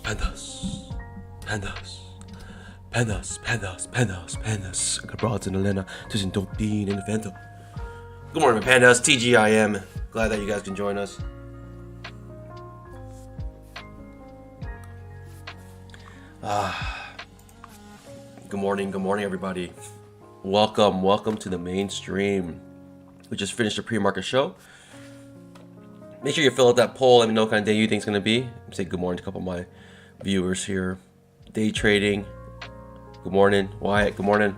Pandas. Pandas. Pandas. Pandas. Pandas. Pandas. Ik heb broads in Atlanta tussen Dopeen en Fanta. Good morning, Pandas. TGIM. Glad that you guys can join us. Good morning, everybody. Welcome to the mainstream. We just finished the pre-market show. Make sure you fill out that poll. Let me know what kind of day you think it's going to be. Say good morning to a couple of my viewers here. Day trading. Good morning. Wyatt, good morning.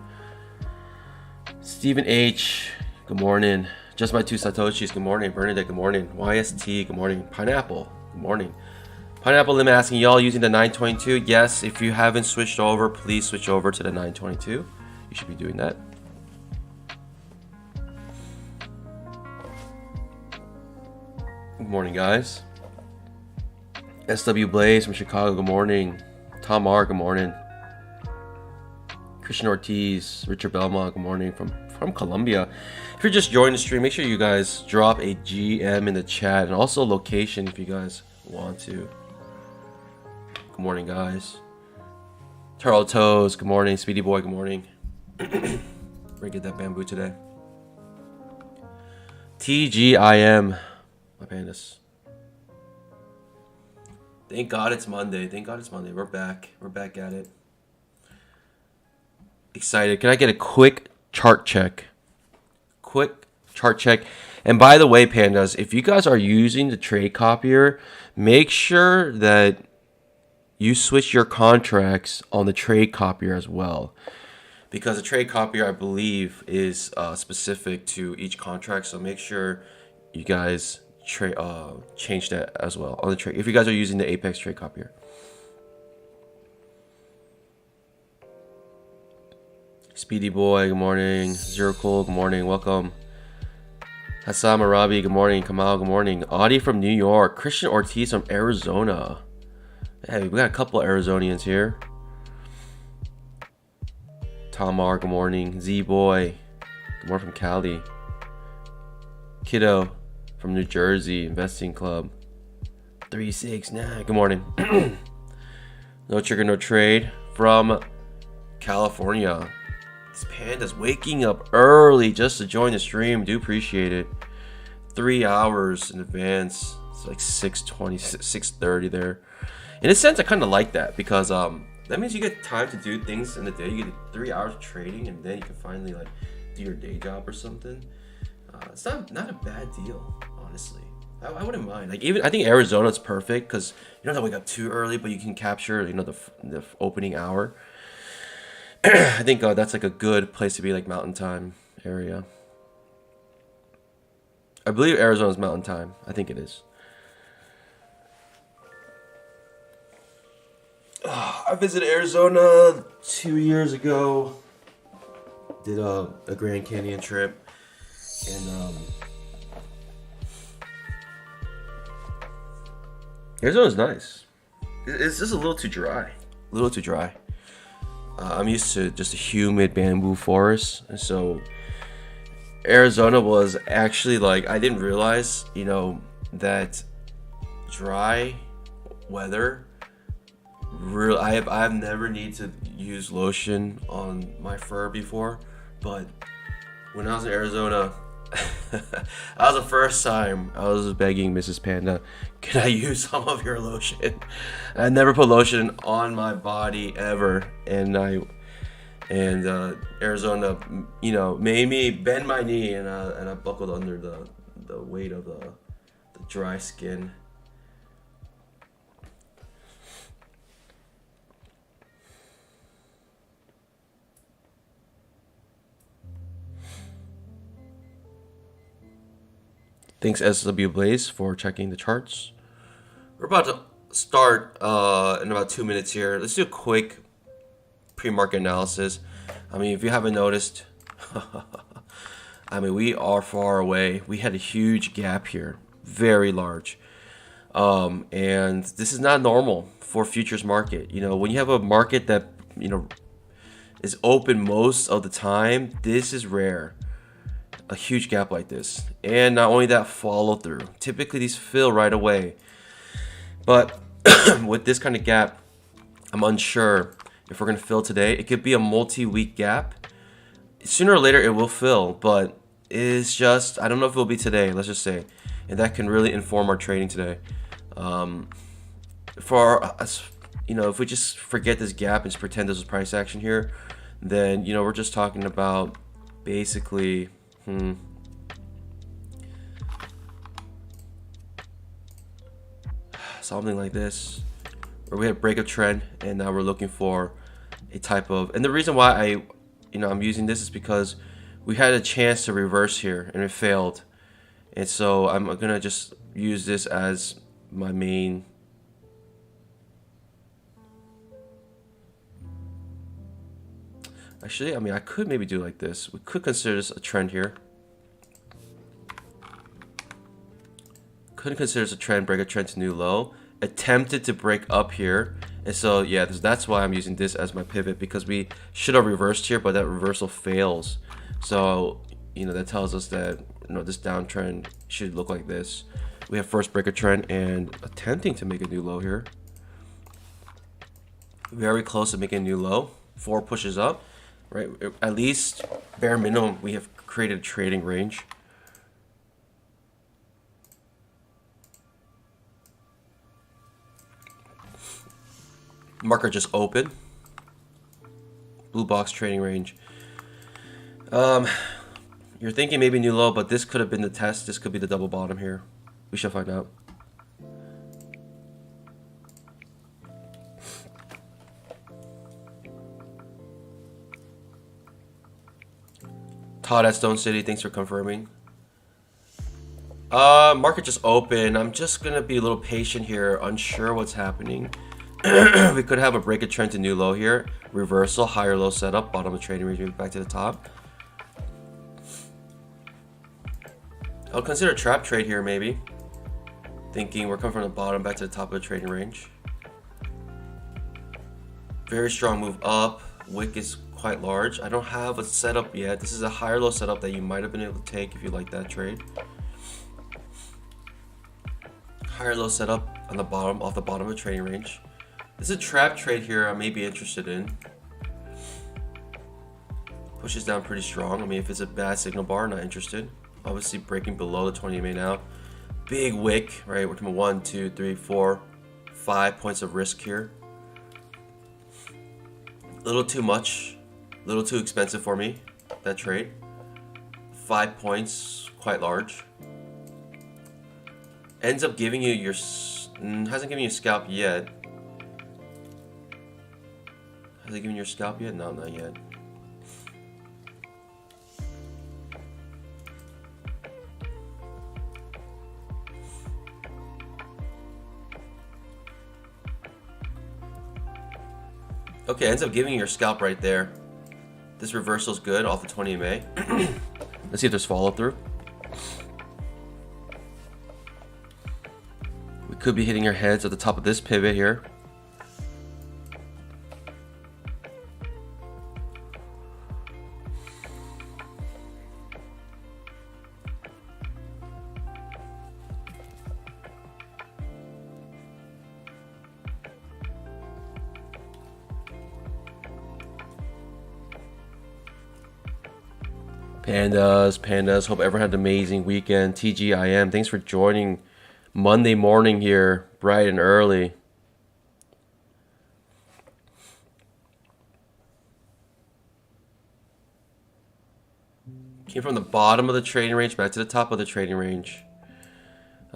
Stephen H, good morning. Just my two Satoshis, good morning. Bernadette, good morning. YST, good morning. Pineapple, good morning. Pineapple Lim asking, y'all using the 922? Yes, if you haven't switched over, please switch over to the 922. You should be doing that. Good morning, guys. SW Blaze from Chicago, good morning. Tom R, good morning. Christian Ortiz, Richard Belmont, good morning from Colombia. If you're just joining the stream, make sure you guys drop a GM in the chat and also location if you guys want to. Good morning, guys. Turtle Toes, good morning. Speedy Boy, good morning. We're gonna get that bamboo today. TGIM, my pandas. Thank God it's Monday. We're back. We're back at it. Excited. Can I get a quick chart check? And by the way, pandas, if you guys are using the trade copier, make sure that you switch your contracts on the trade copier as well, because the trade copier, I believe, is specific to each contract. So make sure you guys change that as well on the trade if you guys are using the Apex trade copier. Speedy Boy, good morning. Zero Cool, good morning. Welcome. Hassan Arabi, good morning. Kamal, good morning. Audie from New York. Christian Ortiz from Arizona. Hey, we got a couple of Arizonians here. Tom R, good morning. Z Boy, good morning from Cali. Kiddo from New Jersey, Investing Club. 369, good morning. No trigger, no trade from California. This panda's waking up early just to join the stream. Do appreciate it. 3 hours in advance. It's like 6:20, 6:30 there. In a sense, I kind of like that because that means you get time to do things in the day. You get 3 hours of trading, and then you can finally like do your day job or something. It's not a bad deal, honestly. I wouldn't mind. Like even I think Arizona's perfect because you don't have to wake up too early, but you can capture the opening hour. I think that's like a good place to be, like Mountain Time area. I believe Arizona's Mountain Time. I think it is. I visited Arizona 2 years ago. Did a Grand Canyon trip, and Arizona's nice. It's just a little too dry. I'm used to just a humid bamboo forest, and so Arizona was actually like, I didn't realize, that dry weather. I've never need to use lotion on my fur before, but when I was in Arizona, that was the first time I was begging Mrs. Panda, can I use some of your lotion? I never put lotion on my body ever, and Arizona, made me bend my knee, and I buckled under the weight of the dry skin. Thanks SW Blaze for checking the charts. We're about to start in about 2 minutes here. Let's do a quick pre-market analysis. I mean, if you haven't noticed, we are far away. We had a huge gap here, very large. And this is not normal for futures market. When you have a market that, is open most of the time, this is rare. A huge gap like this, and not only that, follow through. Typically these fill right away, but with this kind of gap, I'm unsure if we're going to fill today. It could be a multi-week gap. Sooner or later it will fill, but it's just, I don't know if it will be today, let's just say. And that can really inform our trading today. For us, you know, if we just forget this gap and just pretend this was price action here, then, you know, we're just talking about basically, something like this, where we had break of trend and now we're looking for a type of, and the reason why I'm using this is because we had a chance to reverse here and it failed. And so I'm gonna just use this as my main. Actually, I mean, I could maybe do like this. We could consider this a trend here. Couldn't consider this a trend, break a trend to new low. Attempted to break up here. And so, yeah, that's why I'm using this as my pivot, because we should have reversed here, but that reversal fails. So, you know, that tells us that, you know, this downtrend should look like this. We have first break a trend and attempting to make a new low here. Very close to making a new low. 4 pushes up, right? At least, bare minimum, we have created a trading range. Market just open. Blue box trading range. You're thinking maybe new low, but this could have been the test. This could be the double bottom here. We shall find out. Todd at Stone City, thanks for confirming. Market just open. I'm just gonna be a little patient here, unsure what's happening. We could have a break of trend to new low here. Reversal, higher low setup, bottom of trading range, maybe back to the top. I'll consider a trap trade here, maybe. Thinking we're coming from the bottom back to the top of the trading range. Very strong move up. Wick is quite large. I don't have a setup yet. This is a higher low setup that you might have been able to take if you like that trade. Higher low setup on the bottom, off the bottom of the trading range. This is a trap trade here I may be interested in. Pushes down pretty strong. I mean, if it's a bad signal bar, not interested. Obviously breaking below the 20 EMA now. Big wick, right? We're coming 1, 2, 3, 4, 5 points of risk here. A little too much, a little too expensive for me, that trade. 5 points, quite large. Ends up giving you your, hasn't given you a scalp yet. Has it given you your scalp yet? No, not yet. Okay, ends up giving you your scalp right there. This reversal is good off the 20 EMA. Let's see if there's follow through. We could be hitting our heads at the top of this pivot here. Pandas, hope everyone had an amazing weekend. TGIM, thanks for joining Monday morning here, bright and early. Came from the bottom of the trading range back to the top of the trading range.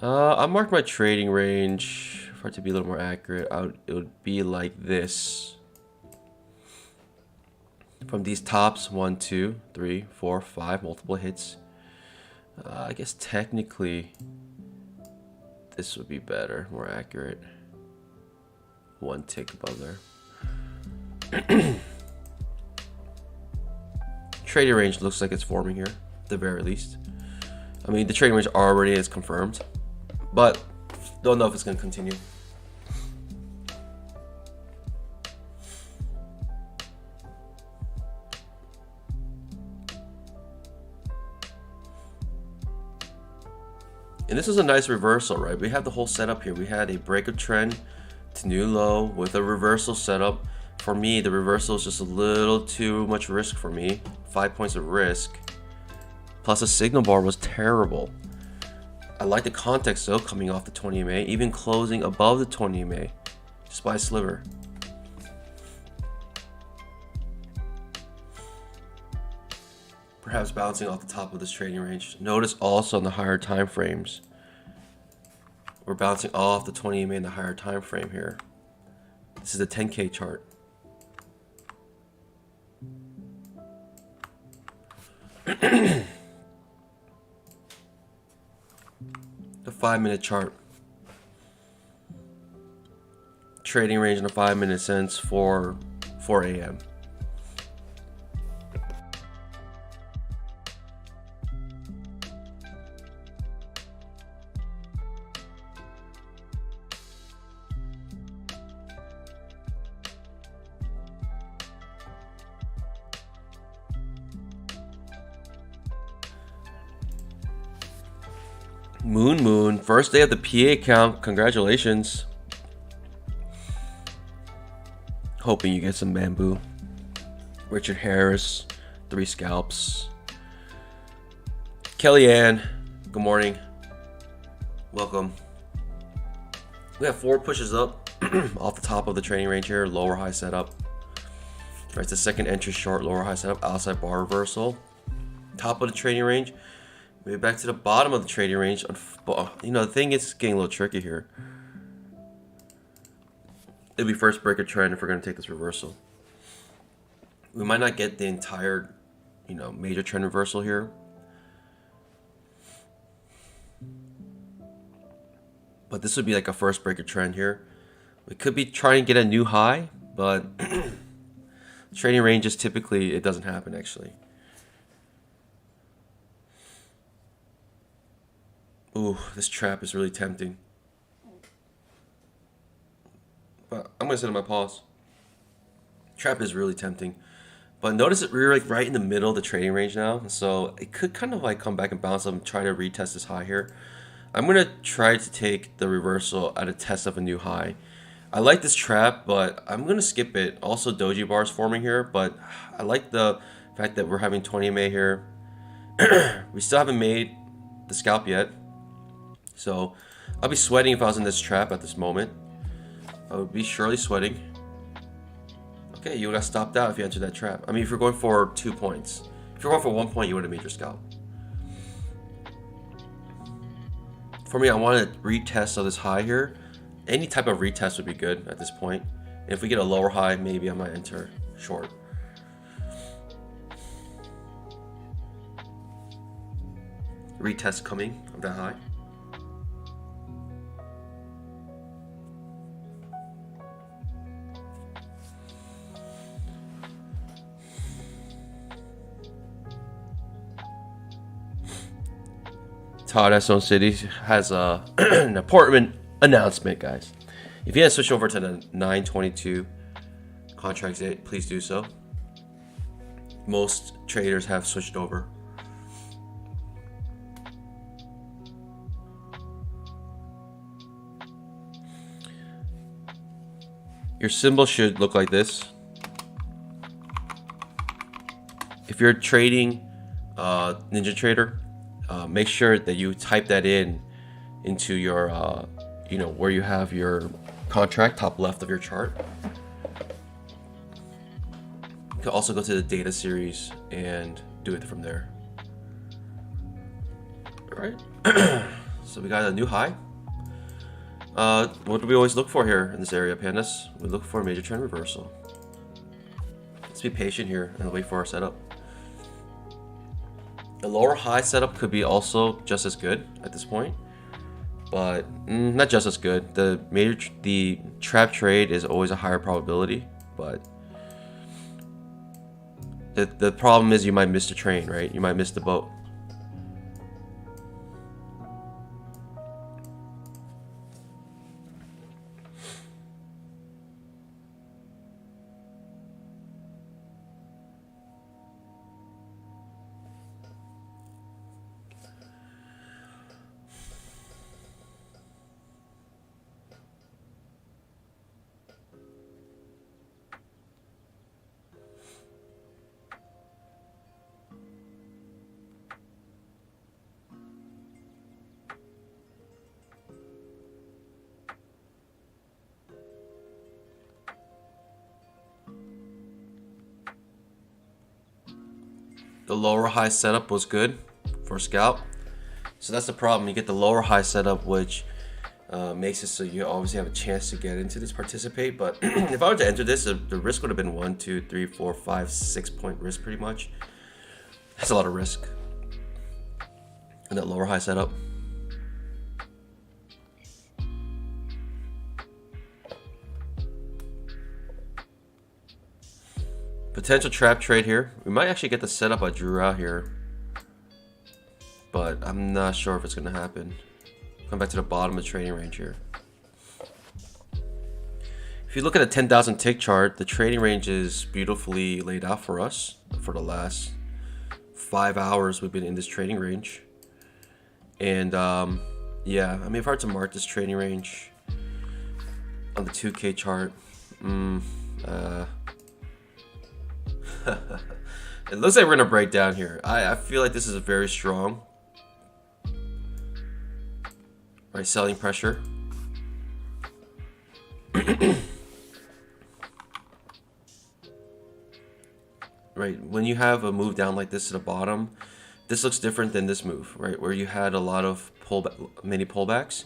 I marked my trading range, for it to be a little more accurate, it would be like this. From these tops, 1, 2, 3, 4, 5, multiple hits. I guess technically this would be better, more accurate. 1 tick above there. Trading range looks like it's forming here, at the very least. I mean, the trading range already is confirmed, but don't know if it's going to continue. And this is a nice reversal, right? We have the whole setup here. We had a break of trend, this new low with a reversal setup. For me, the reversal is just a little too much risk for me. 5 points of risk. Plus the signal bar was terrible. I like the context though, coming off the 20 EMA, even closing above the 20 EMA, just by a sliver. Perhaps bouncing off the top of this trading range. Notice also on the higher time frames, we're bouncing off the 20 EMA in the higher time frame here. This is the 10K chart. The 5-minute chart. Trading range in a 5-minute sense for 4 a.m. Moon, first day of the PA account. Congratulations. Hoping you get some bamboo. Richard Harris, 3 scalps. Kellyanne, good morning. Welcome. We have 4 pushes up off the top of the trading range here. Lower high setup. Right, it's the second entry short, lower high setup, outside bar reversal. Top of the trading range. Maybe back to the bottom of the trading range. You know, the thing is getting a little tricky here. It'll be first break a trend if we're going to take this reversal. We might not get the entire, you know, major trend reversal here. But this would be like a first break a trend here. We could be trying to get a new high, but trading ranges typically, it doesn't happen actually. Ooh, this trap is really tempting. But I'm gonna set my pause. Trap is really tempting. But notice we're like right in the middle of the trading range now. So it could kind of like come back and bounce up and try to retest this high here. I'm gonna try to take the reversal at a test of a new high. I like this trap, but I'm gonna skip it. Also doji bars forming here, but I like the fact that we're having 20 MA here. We still haven't made the scalp yet. So I'll be sweating if I was in this trap at this moment. I would be surely sweating. Okay, you would have stopped out if you entered that trap. I mean, if you're going for 2 points. If you're going for 1 point, you would have made your scalp. For me, I want to retest of this high here. Any type of retest would be good at this point. And if we get a lower high, maybe I might enter short. Retest coming of that high. Todd S.O. City has an important announcement, guys. If you haven't switched over to the 922 contracts yet, please do so. Most traders have switched over. Your symbol should look like this. If you're trading Ninja Trader, make sure that you type that into your, you know, where you have your contract, top left of your chart. You can also go to the data series and do it from there. All right. So we got a new high. What do we always look for here in this area, pandas? We look for a major trend reversal. Let's be patient here and wait for our setup. The lower high setup could be also just as good at this point, but not just as good. The trap trade is always a higher probability, but the problem is you might miss the train, right? You might miss the boat. The lower high setup was good for a scalp. So that's the problem. You get the lower high setup, which makes it so you obviously have a chance to get into this, participate. But if I were to enter this, the risk would have been 1, 2, 3, 4, 5, 6 point risk pretty much. That's a lot of risk. And that lower high setup. Potential trap trade here. We might actually get the setup I drew out here, but I'm not sure if it's going to happen. Come back to the bottom of the trading range here. If you look at a 10,000 tick chart, the trading range is beautifully laid out for us. For the last 5 hours, we've been in this trading range. And yeah, I mean, if I were to mark this trading range on the 2K chart, it looks like we're gonna break down here. I feel like this is a very strong, right, selling pressure. Right, when you have a move down like this to the bottom, this looks different than this move, right, where you had a lot of mini pullbacks.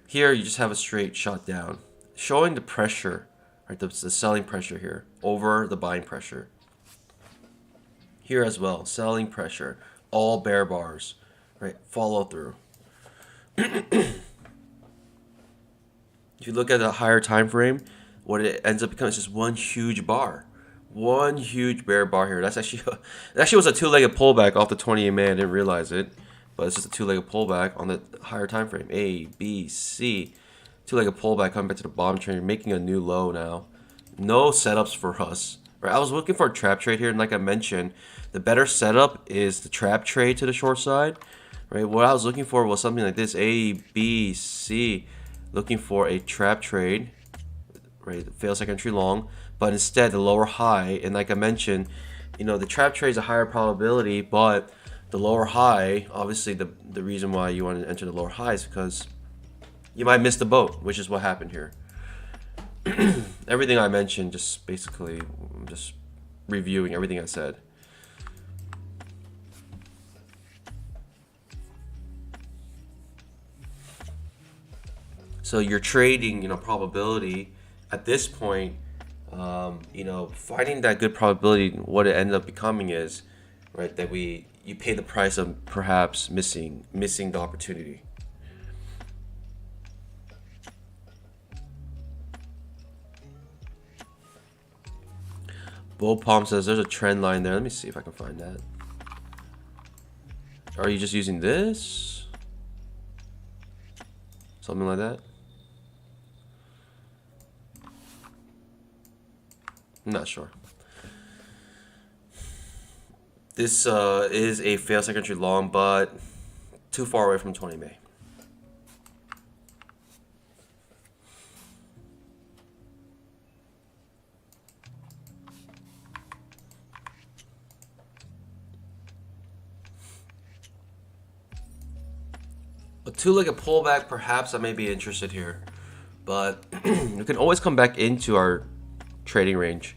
Here you just have a straight shot down, showing the pressure, right, the selling pressure here over the buying pressure. Here as well, selling pressure, all bear bars, right? Follow through. If you look at a higher time frame, what it ends up becoming is just one huge bar, one huge bear bar here. That's actually it actually was a two-legged pullback off the 20 EMA. I didn't realize it, but it's just a two-legged pullback on the higher time frame. A, B, C, two-legged pullback coming back to the bottom trend, making a new low now. No setups for us. Right, I was looking for a trap trade here, and like I mentioned, the better setup is the trap trade to the short side. Right, what I was looking for was something like this: A, B, C. Looking for a trap trade, right? Fail second entry long, but instead the lower high. And like I mentioned, you know, the trap trade is a higher probability, but the lower high, obviously, the reason why you want to enter the lower high is because you might miss the boat, which is what happened here. Everything I mentioned, just basically, I'm just reviewing everything I said. So you're trading, you know, probability at this point. You know, finding that good probability, what it ended up becoming is, right, that you pay the price of perhaps missing the opportunity. Bull Palm says there's a trend line there. Let me see if I can find that. Are you just using this? Something like that? I'm not sure. This is a fail second entry long, but too far away from 20 May. A two-legged pullback, perhaps I may be interested here, but we can always come back into our trading range.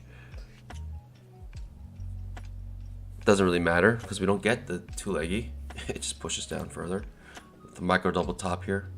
Doesn't really matter because we don't get the two-leggy. It just pushes down further. The micro double top here.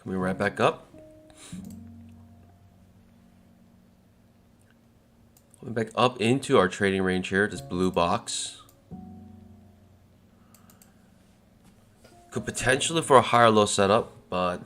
Coming right back up. Coming back up into our trading range here, this blue box. Could potentially for a higher low setup, but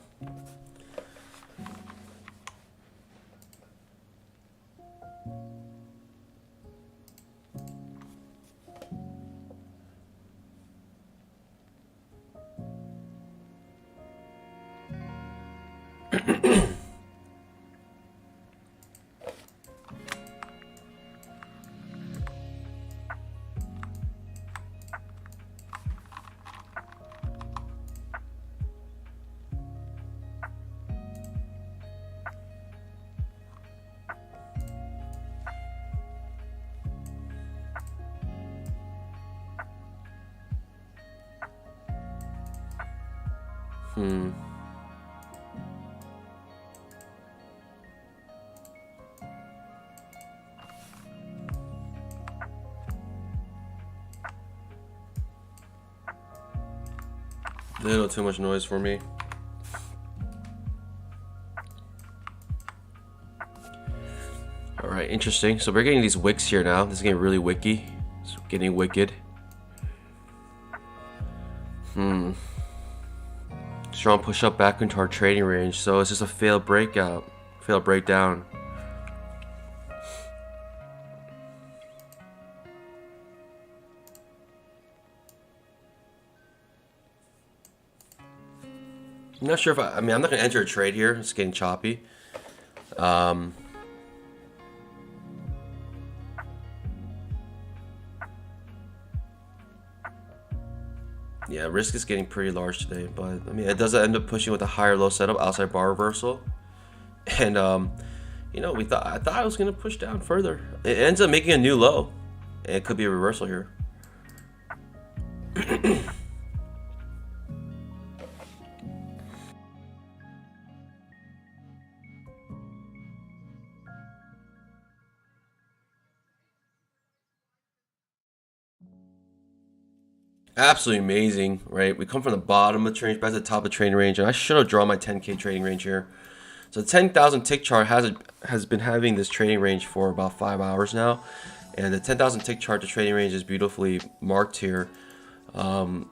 Hmm. Little too much noise for me. All right, interesting. So we're getting these wicks here now. This is getting really wicky. It's getting wicked. Strong push up back into our trading range. So it's just a failed breakout, failed breakdown. I'm not sure if I mean, I'm not gonna enter a trade here. It's getting choppy. Yeah, risk is getting pretty large today, but I mean, it does end up pushing with a higher low setup, outside bar reversal, and you know, I thought it was gonna push down further. It ends up making a new low, and it could be a reversal here. Absolutely amazing, right? We come from the bottom of the trading range back to the top of the trading range, and I should have drawn my 10K trading range here. So the 10,000 tick chart has been having this trading range for about 5 hours now, and the 10,000 tick chart, the trading range is beautifully marked here. The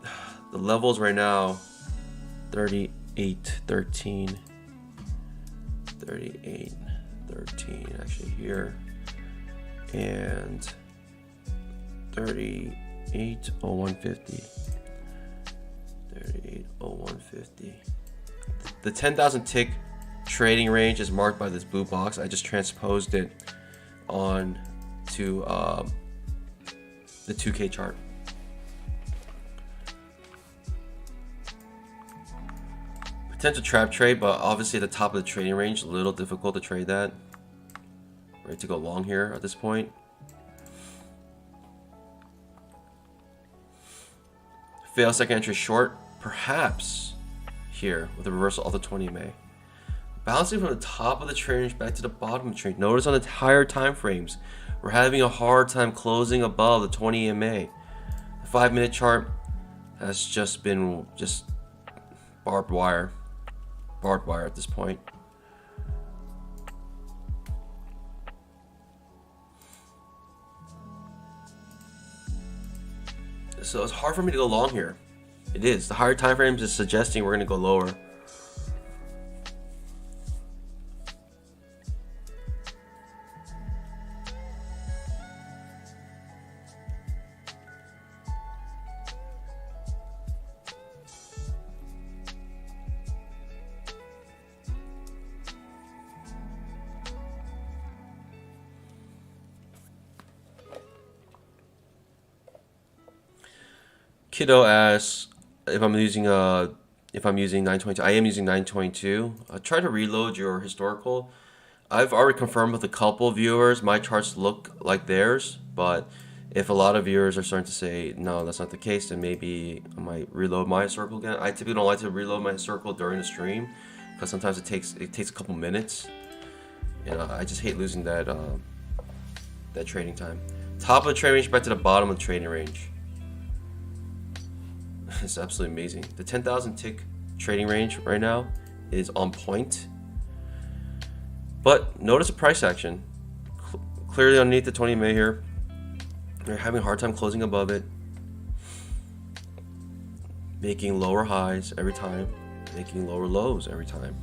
levels right now, 38.13, 38.13 actually here, and 38.0150. 38.0150. The 10,000 tick trading range is marked by this blue box. I just transposed it on to the 2K chart. Potential trap trade, but obviously at the top of the trading range, a little difficult to trade that. Ready to go long here at this point. Fail second entry short, perhaps here with a reversal of the 20 MA. Bouncing from the top of the trade range back to the bottom of the trade. Notice on the higher time frames, we're having a hard time closing above the 20 MA. The 5-minute chart has just been barbed wire at this point. So it's hard for me to go long here. It is. The higher time frames is suggesting we're going to go lower. Kiddo asks if I'm using 922. I am using 922. Try to reload your historical. I've already confirmed with a couple of viewers my charts look like theirs, but if a lot of viewers are starting to say no, that's not the case, then maybe I might reload my historical again. I typically don't like to reload my historical during the stream because sometimes it takes a couple minutes, and I just hate losing that trading time. Top of the trading range back to the bottom of the trading range. It's absolutely amazing. The 10,000 tick trading range right now is on point. But notice the price action. Clearly underneath the 20 MA here. They're having a hard time closing above it. Making lower highs every time. Making lower lows every time.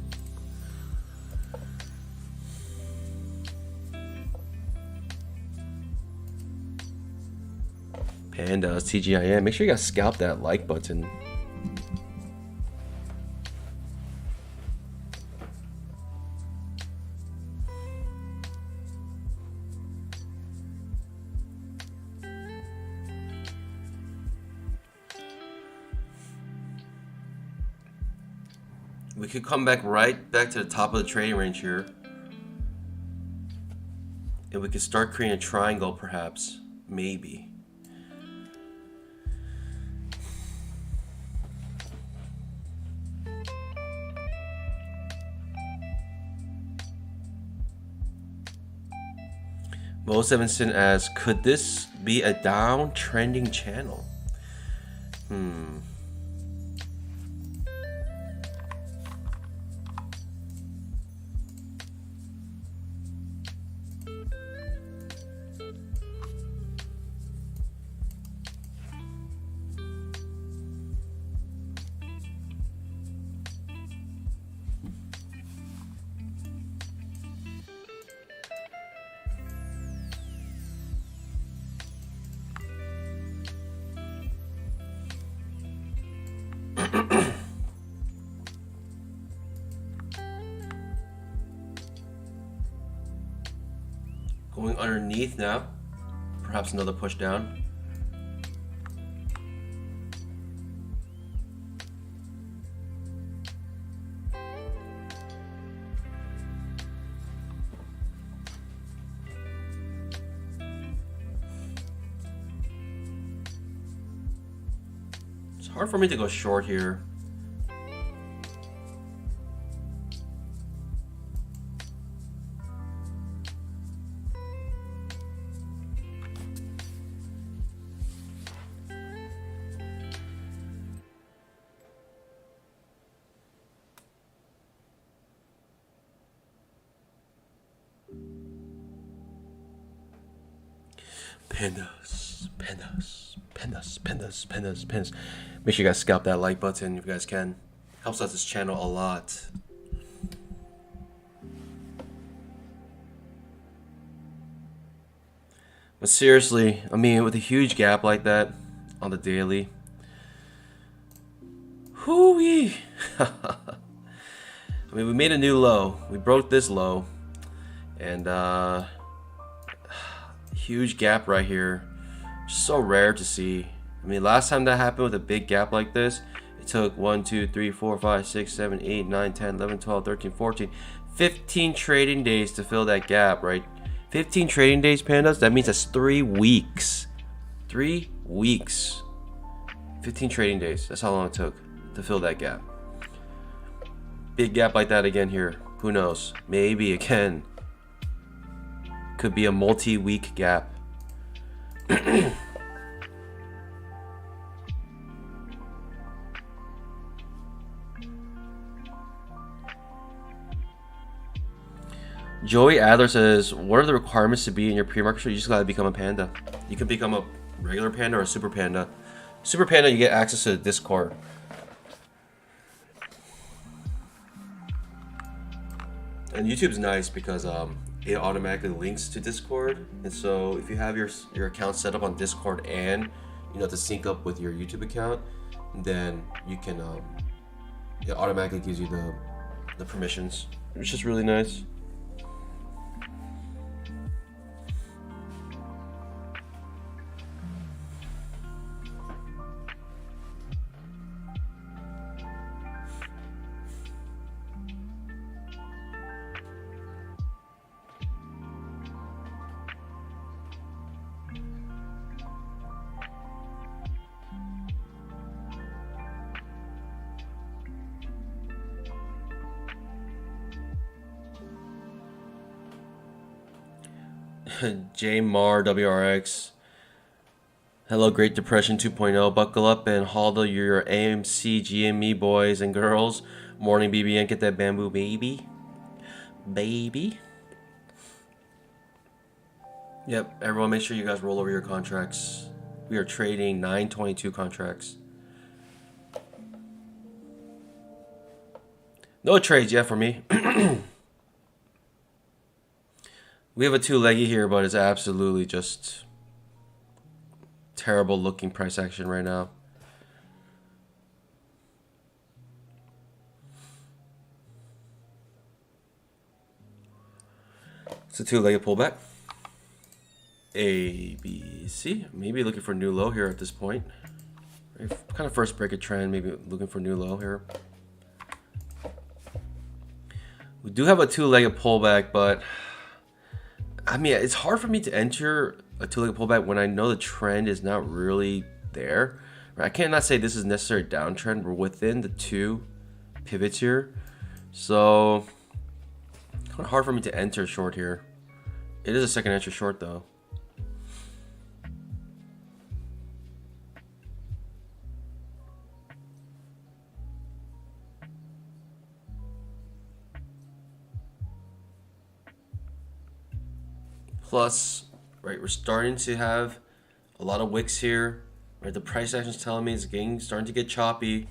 Pandas, TGIM. Make sure you guys scalp that like button. We could come back back to the top of the trading range here. And we could start creating a triangle perhaps. Maybe. Most have been seen as, could this be a downtrending channel? Going underneath now. Perhaps another push down. It's hard for me to go short here. Pandas. Make sure you guys scalp that like button if you guys can. Helps out this channel a lot. But seriously, I mean, with a huge gap like that on the daily, hoo-wee. I mean, we made a new low. We broke this low, and huge gap right here. So rare to see. I mean, last time that happened with a big gap like this, it took 1, 2, 3, 4, 5, 6, 7, 8, 9, 10, 11, 12, 13, 14, 15 trading days to fill that gap, right? 15 trading days, pandas, that means that's 3 weeks. 3 weeks. 15 trading days. That's how long it took to fill that gap. Big gap like that again here. Who knows? Maybe again. Could be a multi-week gap. Joey Adler says, what are the requirements to be in your pre-market show? You just gotta become a panda. You can become a regular panda or a super panda. Super panda, you get access to the Discord. And YouTube's nice because it automatically links to Discord. And so if you have your account set up on Discord and you know to sync up with your YouTube account, then you can it automatically gives you the permissions. It's just really nice. Jmar WRX. Hello, Great Depression 2.0. Buckle up and haul your AMC GME boys and girls. Morning, BBN. Get that bamboo, baby. Baby. Yep, everyone, make sure you guys roll over your contracts. We are trading 922 contracts. No trades yet for me. We have a two-leggy here, but it's absolutely just terrible looking price action right now. It's a two-legged pullback. A, B, C. Maybe looking for a new low here at this point. Kind of first break a trend, maybe looking for a new low here. We do have a two-legged pullback, but I mean, it's hard for me to enter a two-legged pullback when I know the trend is not really there. I cannot say this is necessarily a downtrend. We're within the two pivots here. So, kind of hard for me to enter short here. It is a second entry short though. Plus, right, we're starting to have a lot of wicks here. Right, the price action is telling me it's starting to get choppy.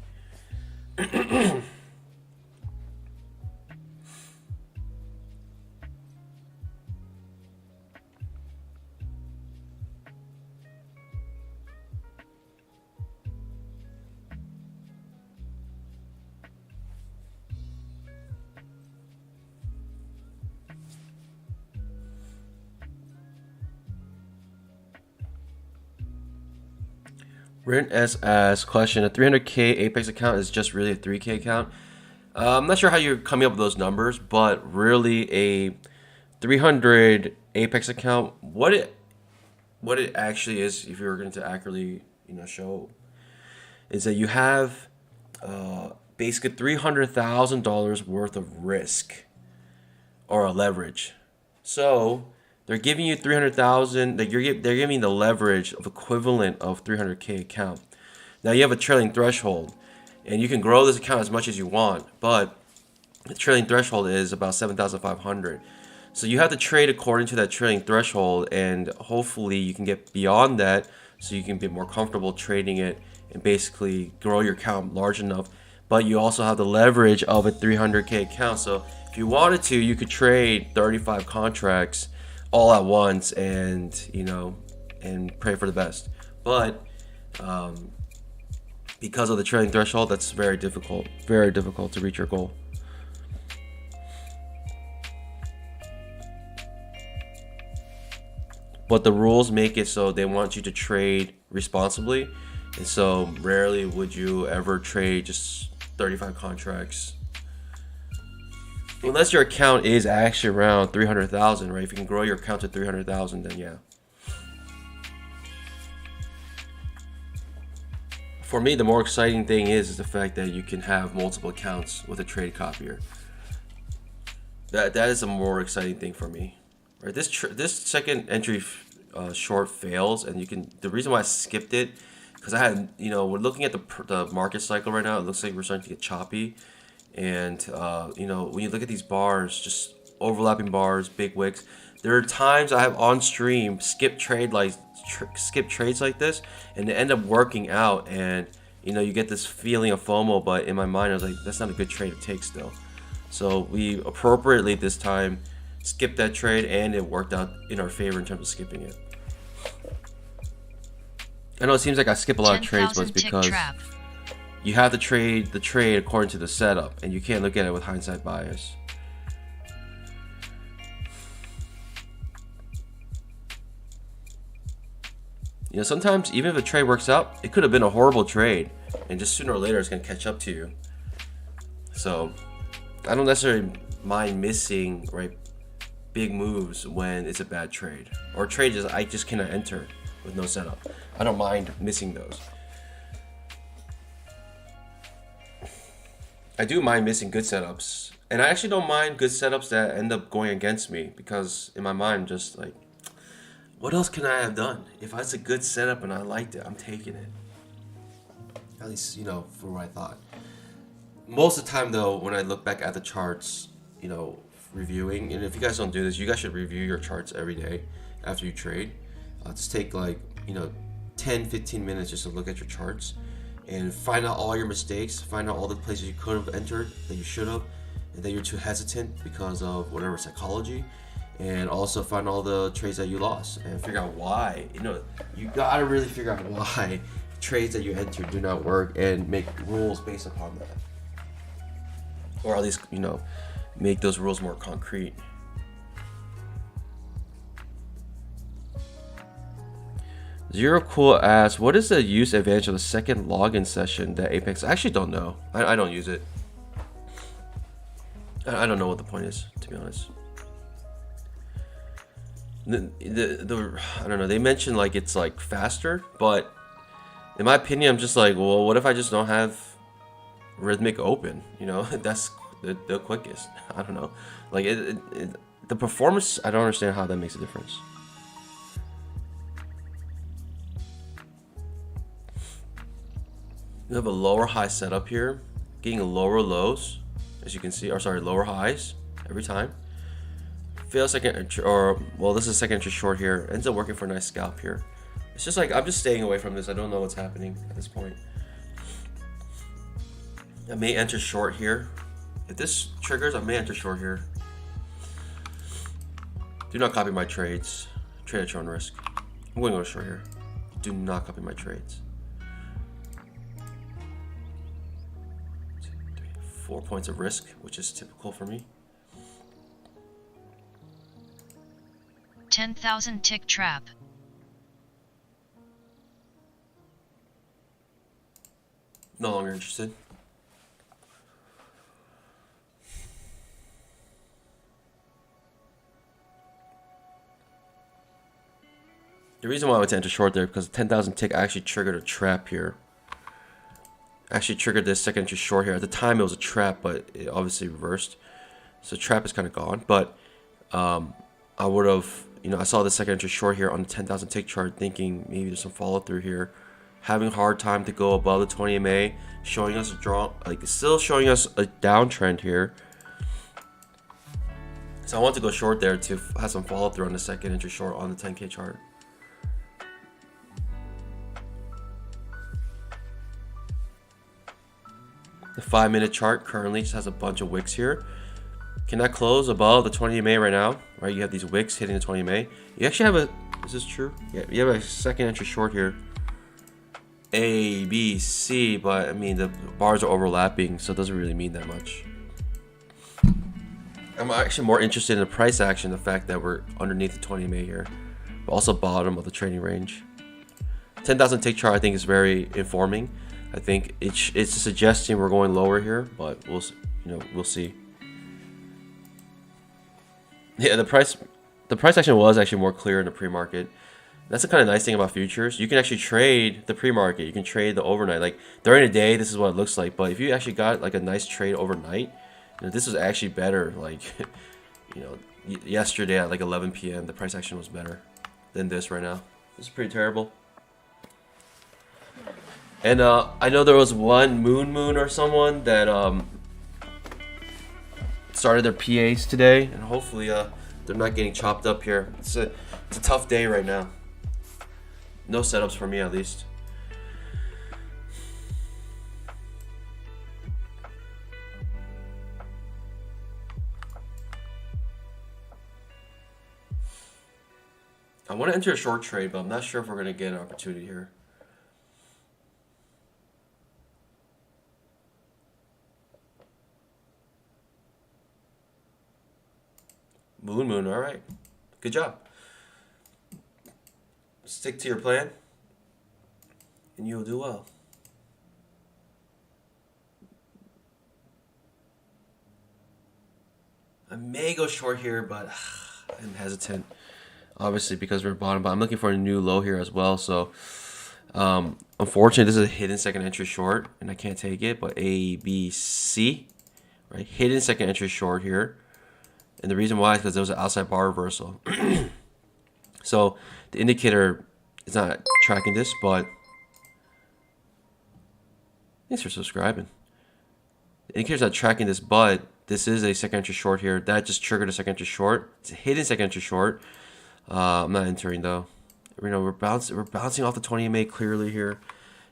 Rent as question, a 300K Apex account is just really a 3K account. I'm not sure how you're coming up with those numbers, but really a 300 Apex account, what it actually is, if you were going to accurately, show, is that you have basically $300,000 worth of risk or a leverage. So they're giving you 300,000. They're giving the leverage of equivalent of 300K account. Now you have a trailing threshold, and you can grow this account as much as you want, but the trailing threshold is about 7,500. So you have to trade according to that trailing threshold, and hopefully you can get beyond that, so you can be more comfortable trading it and basically grow your account large enough. But you also have the leverage of a 300K account. So if you wanted to, you could trade 35 contracts all at once, and and pray for the best. But because of the trailing threshold, that's very difficult to reach your goal. But the rules make it so they want you to trade responsibly, and so rarely would you ever trade just 35 contracts. Unless your account is actually around 300,000, right? If you can grow your account to 300,000, then yeah. For me, the more exciting thing is the fact that you can have multiple accounts with a trade copier. That is a more exciting thing for me, right? This second entry short fails, and the reason why I skipped it, because I had, we're looking at the market cycle right now. It looks like we're starting to get choppy. And when you look at these bars, just overlapping bars, big wicks, there are times I have on stream skip trades like this, and they end up working out, and you get this feeling of FOMO. But in my mind, I was like, that's not a good trade to take still. So we appropriately this time skipped that trade, and it worked out in our favor in terms of skipping it. I know it seems like I skip a lot of trades, but it's because you have to trade the trade according to the setup, and you can't look at it with hindsight bias. Sometimes even if a trade works out, it could have been a horrible trade, and just sooner or later it's going to catch up to you. So I don't necessarily mind missing, right, big moves when it's a bad trade, or trades I just cannot enter with no setup. I don't mind missing those. I do mind missing good setups, and I actually don't mind good setups that end up going against me, because in my mind, I'm just like, what else can I have done? If it's a good setup and I liked it, I'm taking it. At least, for what I thought. Most of the time, though, when I look back at the charts, reviewing, and if you guys don't do this, you guys should review your charts every day after you trade. Just take 10-15 minutes just to look at your charts and find out all your mistakes, find out all the places you could have entered that you should have, and that you're too hesitant because of whatever psychology, and also find all the trades that you lost and figure out why. You gotta really figure out why trades that you entered do not work, and make rules based upon that, or at least make those rules more concrete. Zero Cool asks, what is the use advantage of the second login session that Apex? I actually don't know. I don't use it. I don't know what the point is, to be honest. I don't know. They mentioned it's faster, but in my opinion, I'm just like, well, what if I just don't have Rhythmic open? That's the quickest. I don't know. the performance, I don't understand how that makes a difference. You have a lower high setup here, getting lower lows, as you can see, or sorry, lower highs every time. Fails second entry, or well, this is second entry short here. Ends up working for a nice scalp here. It's just like I'm just staying away from this. I don't know what's happening at this point. I may enter short here. If this triggers, I may enter short here. Do not copy my trades. Trade at your own risk. I'm going to go short here. Do not copy my trades. 2, 3, 4 points of risk, which is typical for me. 10,000 tick trap. No longer interested. The reason why I went to enter short there because 10,000 tick actually triggered a trap here. Actually triggered this second entry short here. At the time it was a trap, but it obviously reversed. So trap is kind of gone. But I would have, you know, I saw the second entry short here on the 10,000 tick chart, thinking maybe there's some follow through here. Having a hard time to go above the 20 MA, showing us a draw, like still showing us a downtrend here. So I want to go short there to have some follow through on the second entry short on the 10K chart. The 5-minute chart currently just has a bunch of wicks here. Cannot close above the 20 MA right now, right? You have these wicks hitting the 20 MA. You actually have a, is this true? Yeah, you have a second entry short here. A, B, C, but I mean the bars are overlapping, so it doesn't really mean that much. I'm actually more interested in the price action, the fact that we're underneath the 20 MA here, but also bottom of the trading range. 10,000 tick chart I think is very informing. I think it's suggesting we're going lower here, but we'll see. Yeah, the price action was actually more clear in the pre-market. That's the kind of nice thing about futures. You can actually trade the pre-market. You can trade the overnight. Like during the day, this is what it looks like. But if you actually got like a nice trade overnight, you know, this was actually better. Like, you know, yesterday at like 11 p.m. the price action was better than this right now. This is pretty terrible. And I know there was one Moon or someone that started their PAs today, and hopefully they're not getting chopped up here. It's a tough day right now. No setups for me at least. I want to enter a short trade, but I'm not sure if we're going to get an opportunity here. Moon, all right. Good job. Stick to your plan, and you'll do well. I may go short here, but I'm hesitant. Obviously, because we're bottom, but I'm looking for a new low here as well. So, unfortunately, this is a hidden second entry short, and I can't take it. But A, B, C, right? Hidden second entry short here. And the reason why is because there was an outside bar reversal. So the indicator is not tracking this, but thanks for subscribing. The indicator's not tracking this, but this is a second entry short here. That just triggered a second entry short. It's a hidden second entry short. I'm not entering though. You know, we're bouncing off the 20 MA clearly here,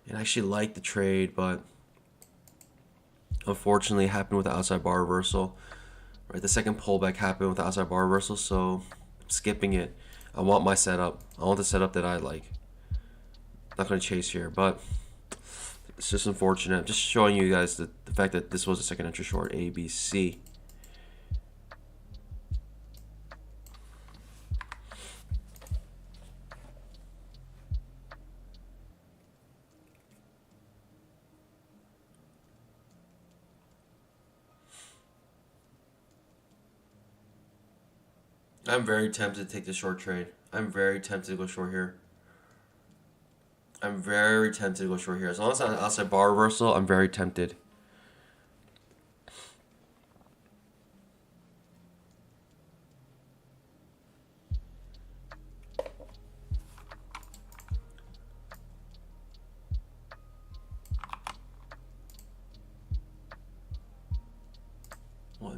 and I actually like the trade, but unfortunately, it happened with the outside bar reversal. Right, the second pullback happened with the outside bar reversal, so I'm skipping it. I want my setup. I want the setup that I like. Not going to chase here, but it's just unfortunate. I'm just showing you guys the fact that this was a second entry short, A, B, C. I'm very tempted to take the short trade. I'm very tempted to go short here. I'm very tempted to go short here. As long as it's not an outside bar reversal, I'm very tempted.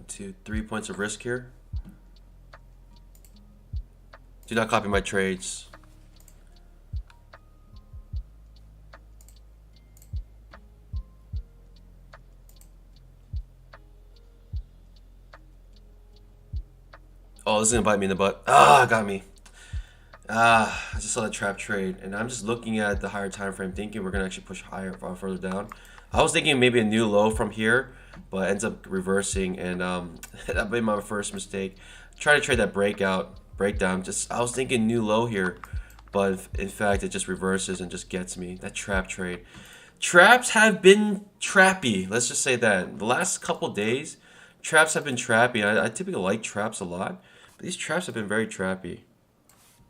2, 3 points of risk here. Do not copy my trades. Oh, this is gonna bite me in the butt. Ah, got me. Ah, I just saw that trap trade, and I'm just looking at the higher time frame, thinking we're gonna actually push higher, further down. I was thinking maybe a new low from here, but ends up reversing, and that made my first mistake. Trying to trade that breakdown. I was thinking new low here, but in fact it just reverses and just gets me. That trap trade. Traps have been trappy. Let's just say that. The last couple days, traps have been trappy. I typically like traps a lot, but these traps have been very trappy.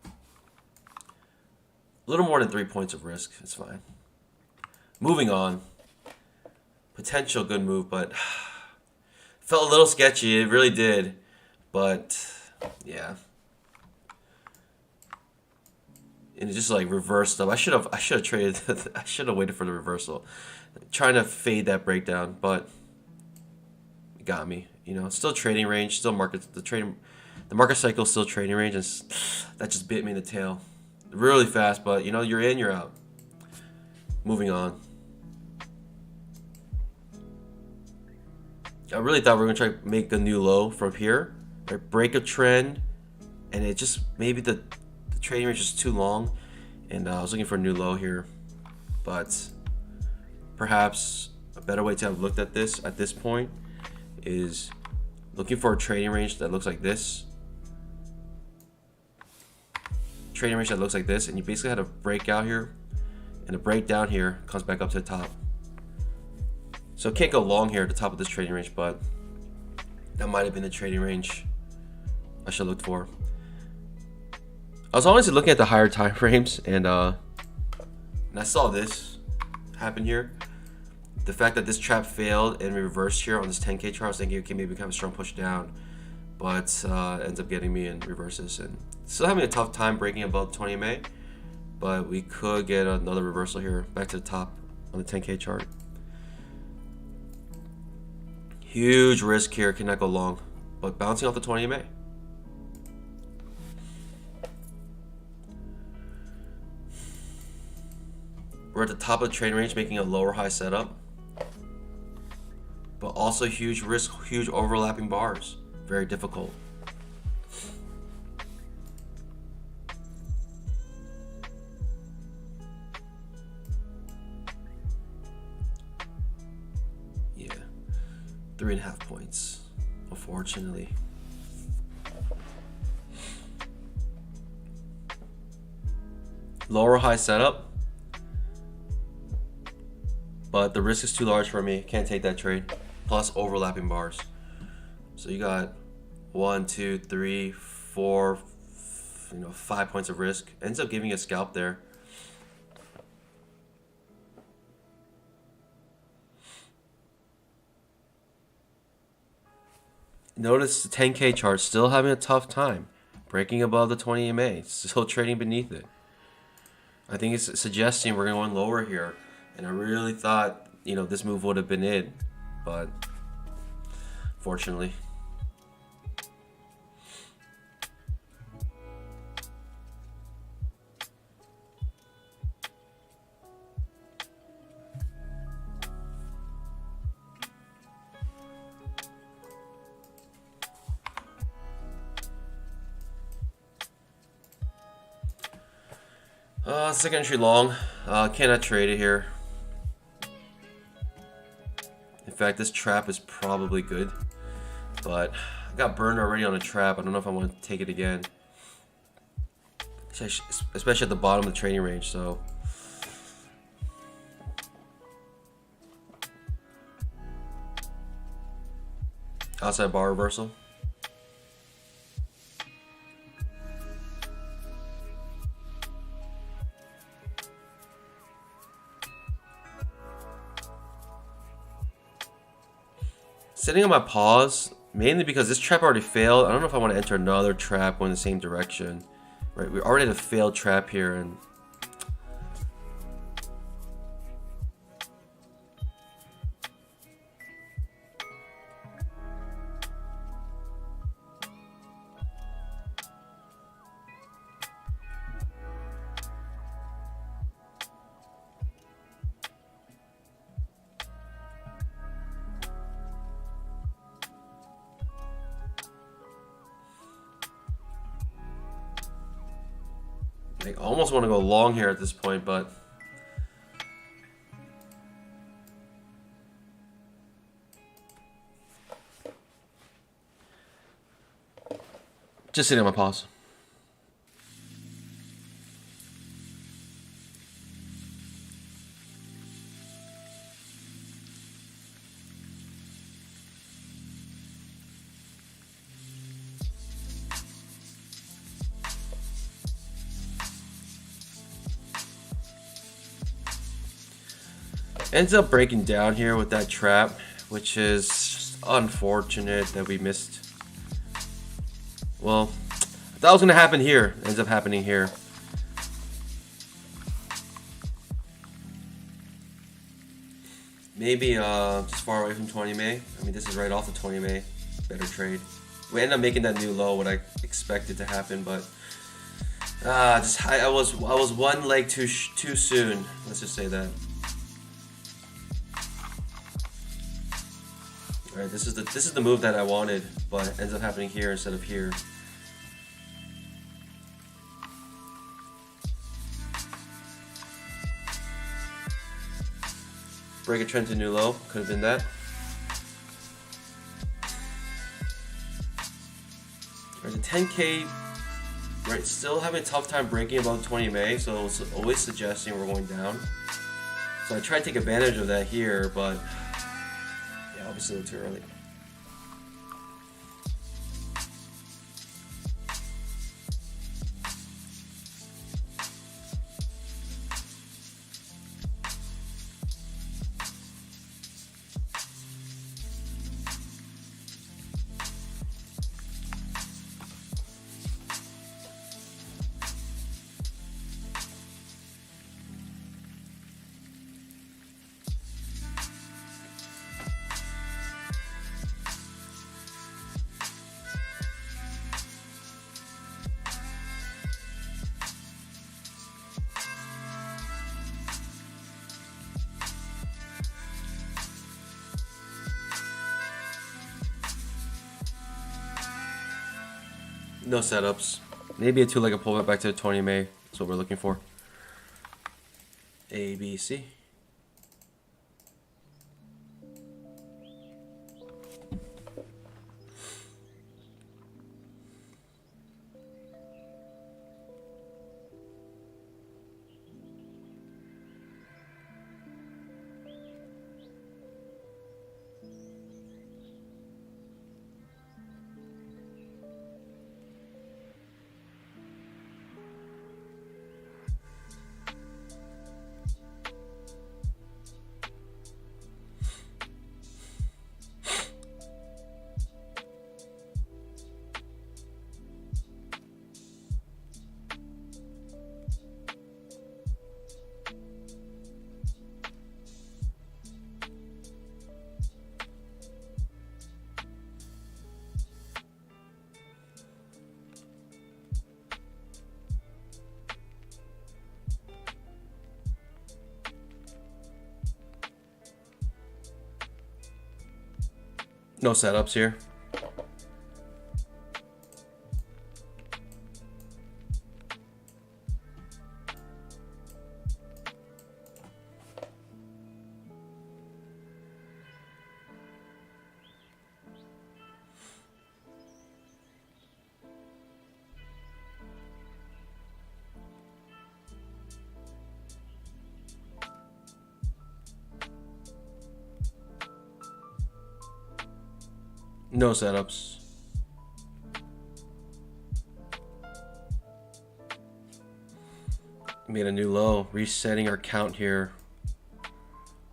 A little more than 3 points of risk. It's fine. Moving on. Potential good move, but felt a little sketchy. It really did. But yeah. And it just like reversed up. I should have traded. I should have waited for the reversal. Trying to fade that breakdown, but it got me. You know, still trading range, still market. The market cycle still trading range, and that just bit me in the tail. Really fast, but you know, you're in, you're out. Moving on. I really thought we were gonna try to make a new low from here, right? Break a trend, and it just maybe the trading range is too long, and I was looking for a new low here, but perhaps a better way to have looked at this point is looking for a trading range that looks like this. Trading range that looks like this, and you basically had a breakout here and a breakdown here, comes back up to the top. So can't go long here at the top of this trading range, but that might have been the trading range I should have looked for. I was honestly looking at the higher time frames, and I saw this happen here. The fact that this trap failed and reversed here on this 10K chart, I was thinking, okay, maybe kind of strong push down, but ends up getting me in reverses, and still having a tough time breaking above 20 MA, but we could get another reversal here back to the top on the 10K chart. Huge risk here, cannot go long, but bouncing off the 20 MA. We're at the top of the trading range, making a lower high setup, but also huge risk, huge overlapping bars. Very difficult. Yeah, 3.5 points, unfortunately. Lower high setup, but the risk is too large for me. Can't take that trade. Plus overlapping bars. So you got 1, 2, 3, 4, 5 points of risk. Ends up giving a scalp there. Notice the 10K chart still having a tough time breaking above the 20 MA. Still trading beneath it. I think it's suggesting we're going lower here, and I really thought this move would have been it, but fortunately. Second entry long. Cannot trade it here. In fact, this trap is probably good, but I got burned already on a trap. I don't know if I want to take it again, especially at the bottom of the trading range. So outside bar reversal. Sitting on my pause, mainly because this trap already failed. I don't know if I want to enter another trap going the same direction. Right, we already had a failed trap here, and I almost want to go long here at this point, but just sitting on my pause. Ends up breaking down here with that trap, which is unfortunate that we missed. Well, I thought it was going to happen here. Ends up happening here. Maybe just far away from 20 May. I mean, this is right off the 20 May. Better trade. We ended up making that new low, what I expected to happen, but I was one leg too soon. Let's just say that. All right, this is the move that I wanted, but it ends up happening here instead of here. Break a trend to new low, could have been that. All right, the 10K, right, still having a tough time breaking above 20 May, so it's always suggesting we're going down. So I tried to take advantage of that here, but yeah, obviously a little too early. No setups. Maybe a two-legged pullback back to 20 May. That's what we're looking for. A, B, C. No setups here. No setups. Made a new low, resetting our count here.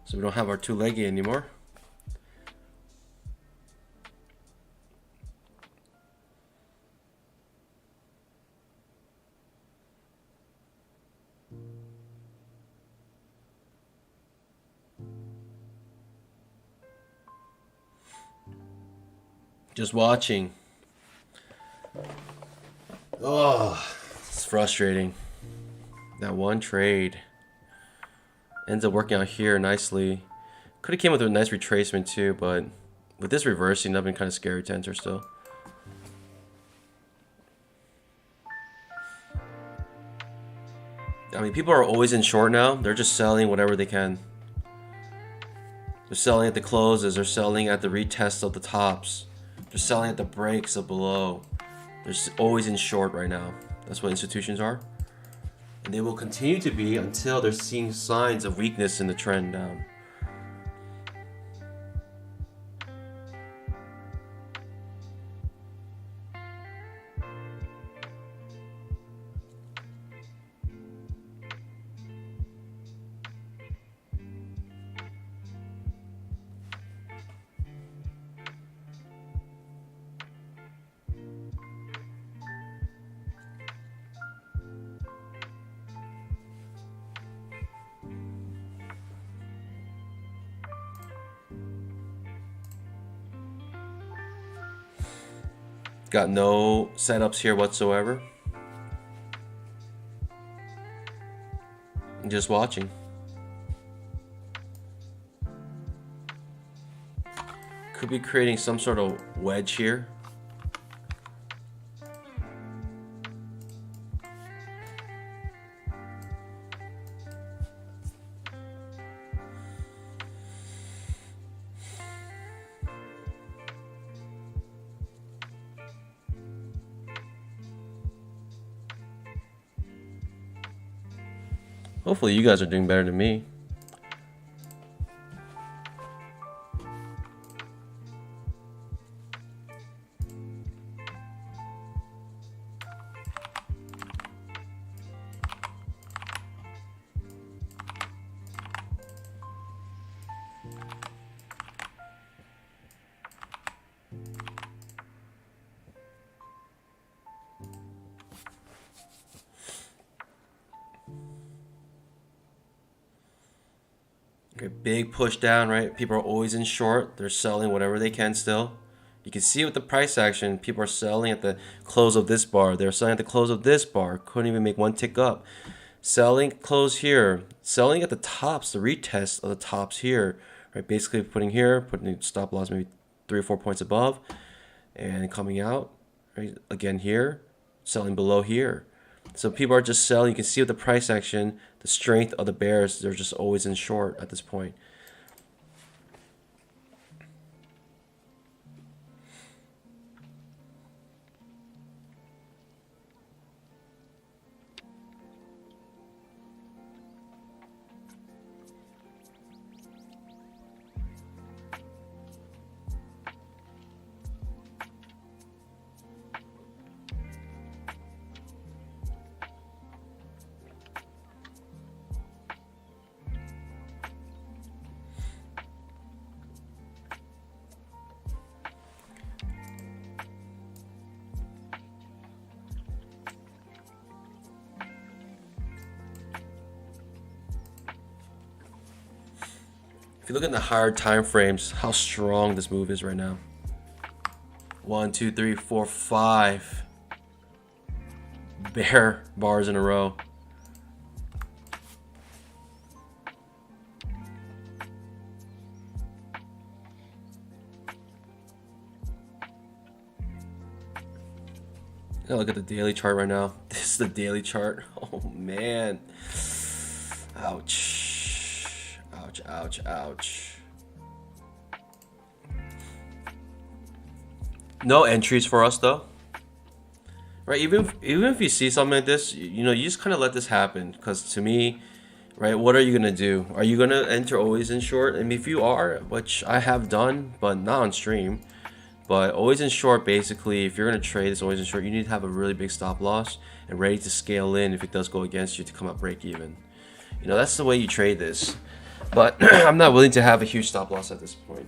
So we don't have our two-leggy anymore. Just watching. Oh, it's frustrating. That one trade ends up working out here nicely. Could have came with a nice retracement too, but with this reversing, I've been kind of scary to enter still. I mean, people are always in short now. They're just selling whatever they can. They're selling at the closes. They're selling at the retest of the tops. They're selling at the breaks of below. They're always in short right now. That's what institutions are. And they will continue to be until they're seeing signs of weakness in the trend down. Got no setups here whatsoever. I'm just watching. Could be creating some sort of wedge here. Hopefully you guys are doing better than me. Okay, big push down, right? People are always in short. They're selling whatever they can still. You can see with the price action, people are selling at the close of this bar. They're selling at the close of this bar. Couldn't even make one tick up. Selling close here. Selling at the tops, the retest of the tops here. Right, basically putting here, putting stop loss maybe 3 or 4 points above. And coming out, right, again here. Selling below here. So people are just selling. You can see with the price action, the strength of the bears, they're just always in short at this point. If you look at the higher time frames, how strong this move is right now. 1, 2, 3, 4, 5 bear bars in a row. Look at the daily chart right now. This is the daily chart. Oh man. Ouch. Ouch, ouch, ouch. No entries for us though. Right, even if you see something like this, you know, you just kind of let this happen. Because to me, right, what are you gonna do? Are you gonna enter always in short? I mean, if you are, which I have done, but not on stream, but always in short, basically, if you're gonna trade this always in short, you need to have a really big stop loss and ready to scale in if it does go against you to come up break even. You know, that's the way you trade this. But I'm not willing to have a huge stop loss at this point.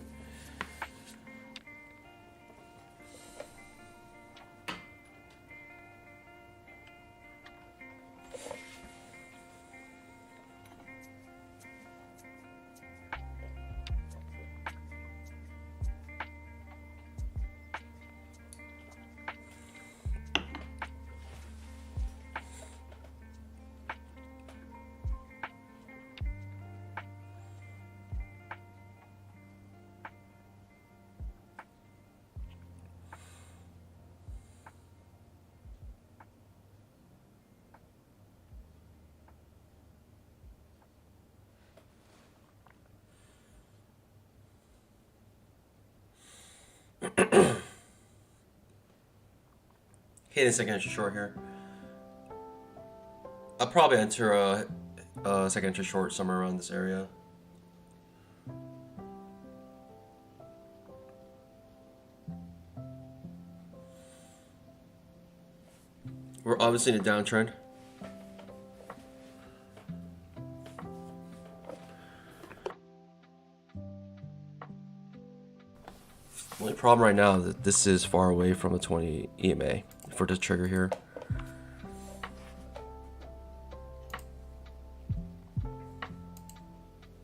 Hitting second entry short here. I'll probably enter a second entry short somewhere around this area. We're obviously in a downtrend. The only problem right now is that this is far away from the 20 EMA for this trigger here. A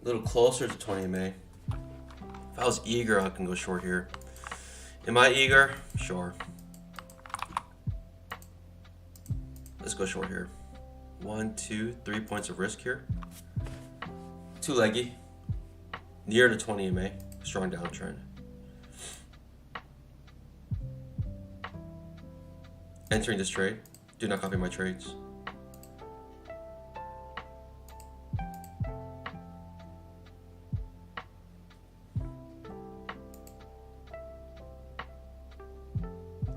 little closer to 20 EMA. If I was eager, I can go short here. Am I eager? Sure. Let's go short here. 1, 2, 3 points of risk here. Too leggy. Near to 20 EMA. Strong downtrend. Entering this trade. Do not copy my trades.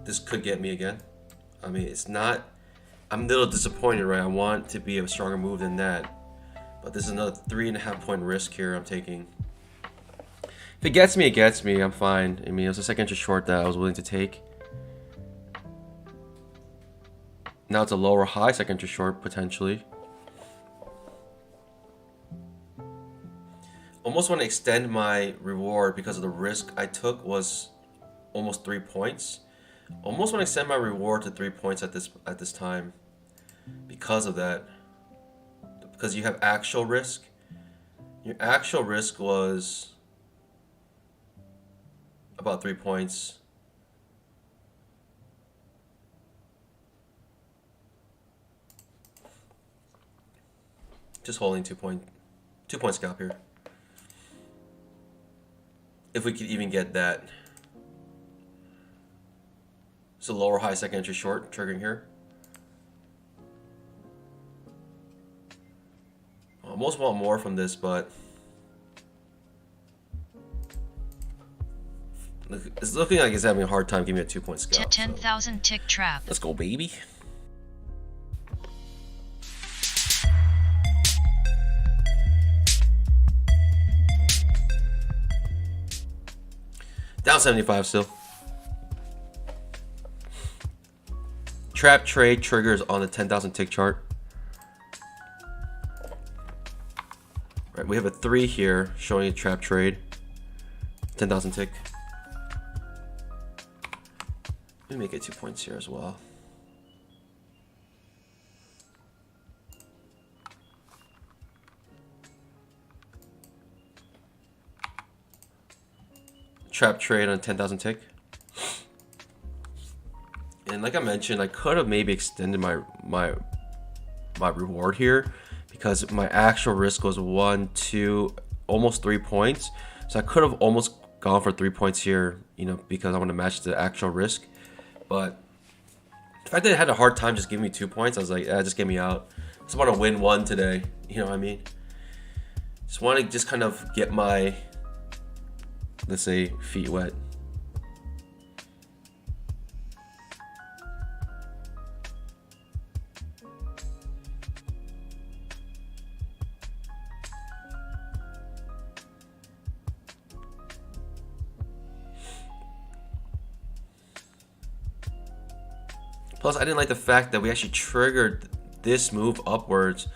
This could get me again. I mean, it's not. I'm a little disappointed, right? I want to be a stronger move than that. But this is another 3.5 point risk here I'm taking. If it gets me, it gets me. I'm fine. I mean, it was a second entry short that I was willing to take. Now it's a lower high second entry short, potentially. Almost want to extend my reward because of the risk I took was almost 3 points. Almost want to extend my reward to 3 points at this time because of that. Because you have actual risk. Your actual risk was about 3 points. Just holding 2 point scalp here. If we could even get that. So lower high second entry short triggering here. I almost want more from this, but it's looking like it's having a hard time giving me a 2 point scalp. 10,000 tick trap. Let's go, baby. Down 75 still. Trap trade triggers on the 10,000 tick chart. Right, we have a 3 here showing a trap trade. 10,000 tick. Let me make it 2 points here as well. Trap trade on 10,000 tick. And like I mentioned, I could have maybe extended my reward here because my actual risk was 1, 2, almost 3 points. So I could have almost gone for 3 points here, you know, because I want to match the actual risk. But the fact that it had a hard time just giving me 2 points, I was like, just get me out. I just want to win one today. You know what I mean? Just want to just kind of get my, let's say, feet wet. Plus, I didn't like the fact that we actually triggered this move upwards.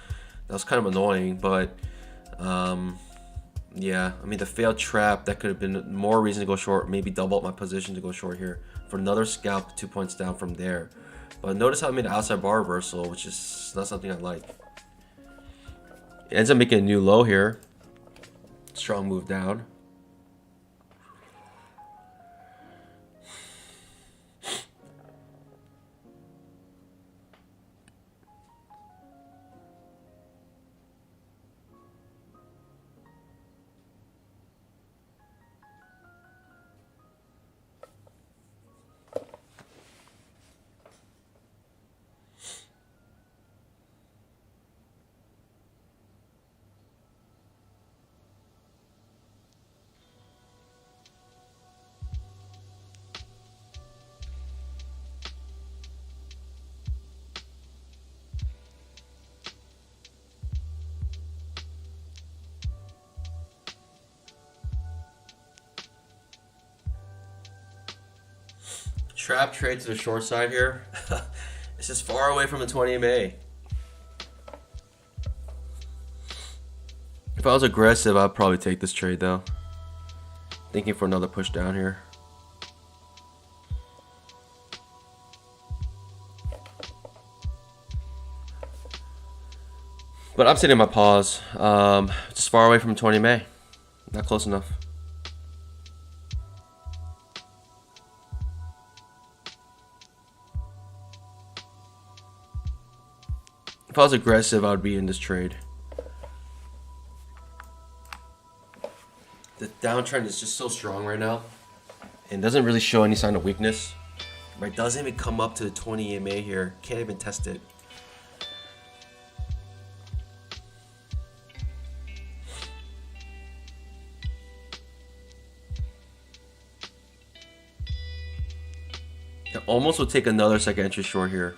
That was kind of annoying, but yeah, I mean, the failed trap, that could have been more reason to go short, maybe double up my position to go short here for another scalp 2 points down from there. But notice how I made an outside bar reversal, which is not something I like. It ends up making a new low here. Strong move down. trap trade to the short side here. It's just far away from the 20 MA. If I was aggressive, I'd probably take this trade though. Thinking for another push down here. But I'm sitting in my pause. Just far away from 20 MA. Not close enough. If I was aggressive, I would be in this trade. The downtrend is just so strong right now and doesn't really show any sign of weakness. Right? Doesn't even come up to the 20 EMA here. Can't even test it. It almost would take another second entry short here.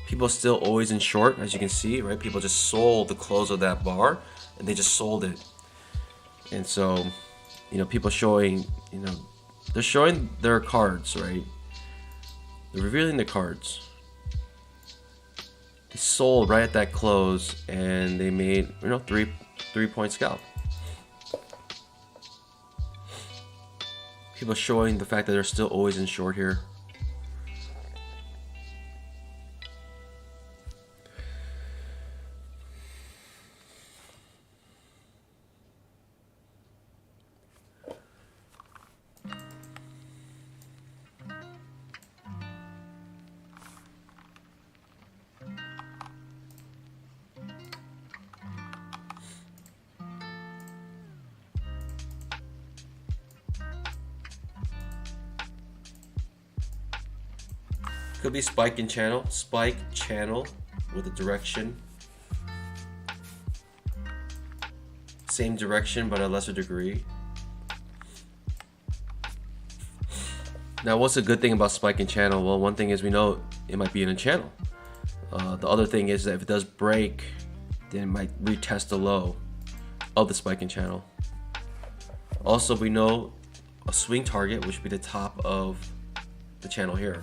People still always in short, as you can see, right? People just sold the close of that bar, and they just sold it. And so, you know, people showing, you know, they're showing their cards, right? They're revealing the cards. They sold right at that close, and they made, you know, three-point scalp. People showing the fact that they're still always in short here. Could be spike channel with a direction. Same direction but a lesser degree. Now what's the good thing about spike and channel? Well, one thing is we know it might be in a channel. The other thing is that if it does break, then it might retest the low of the spike and channel. Also, we know a swing target, which would be the top of the channel here.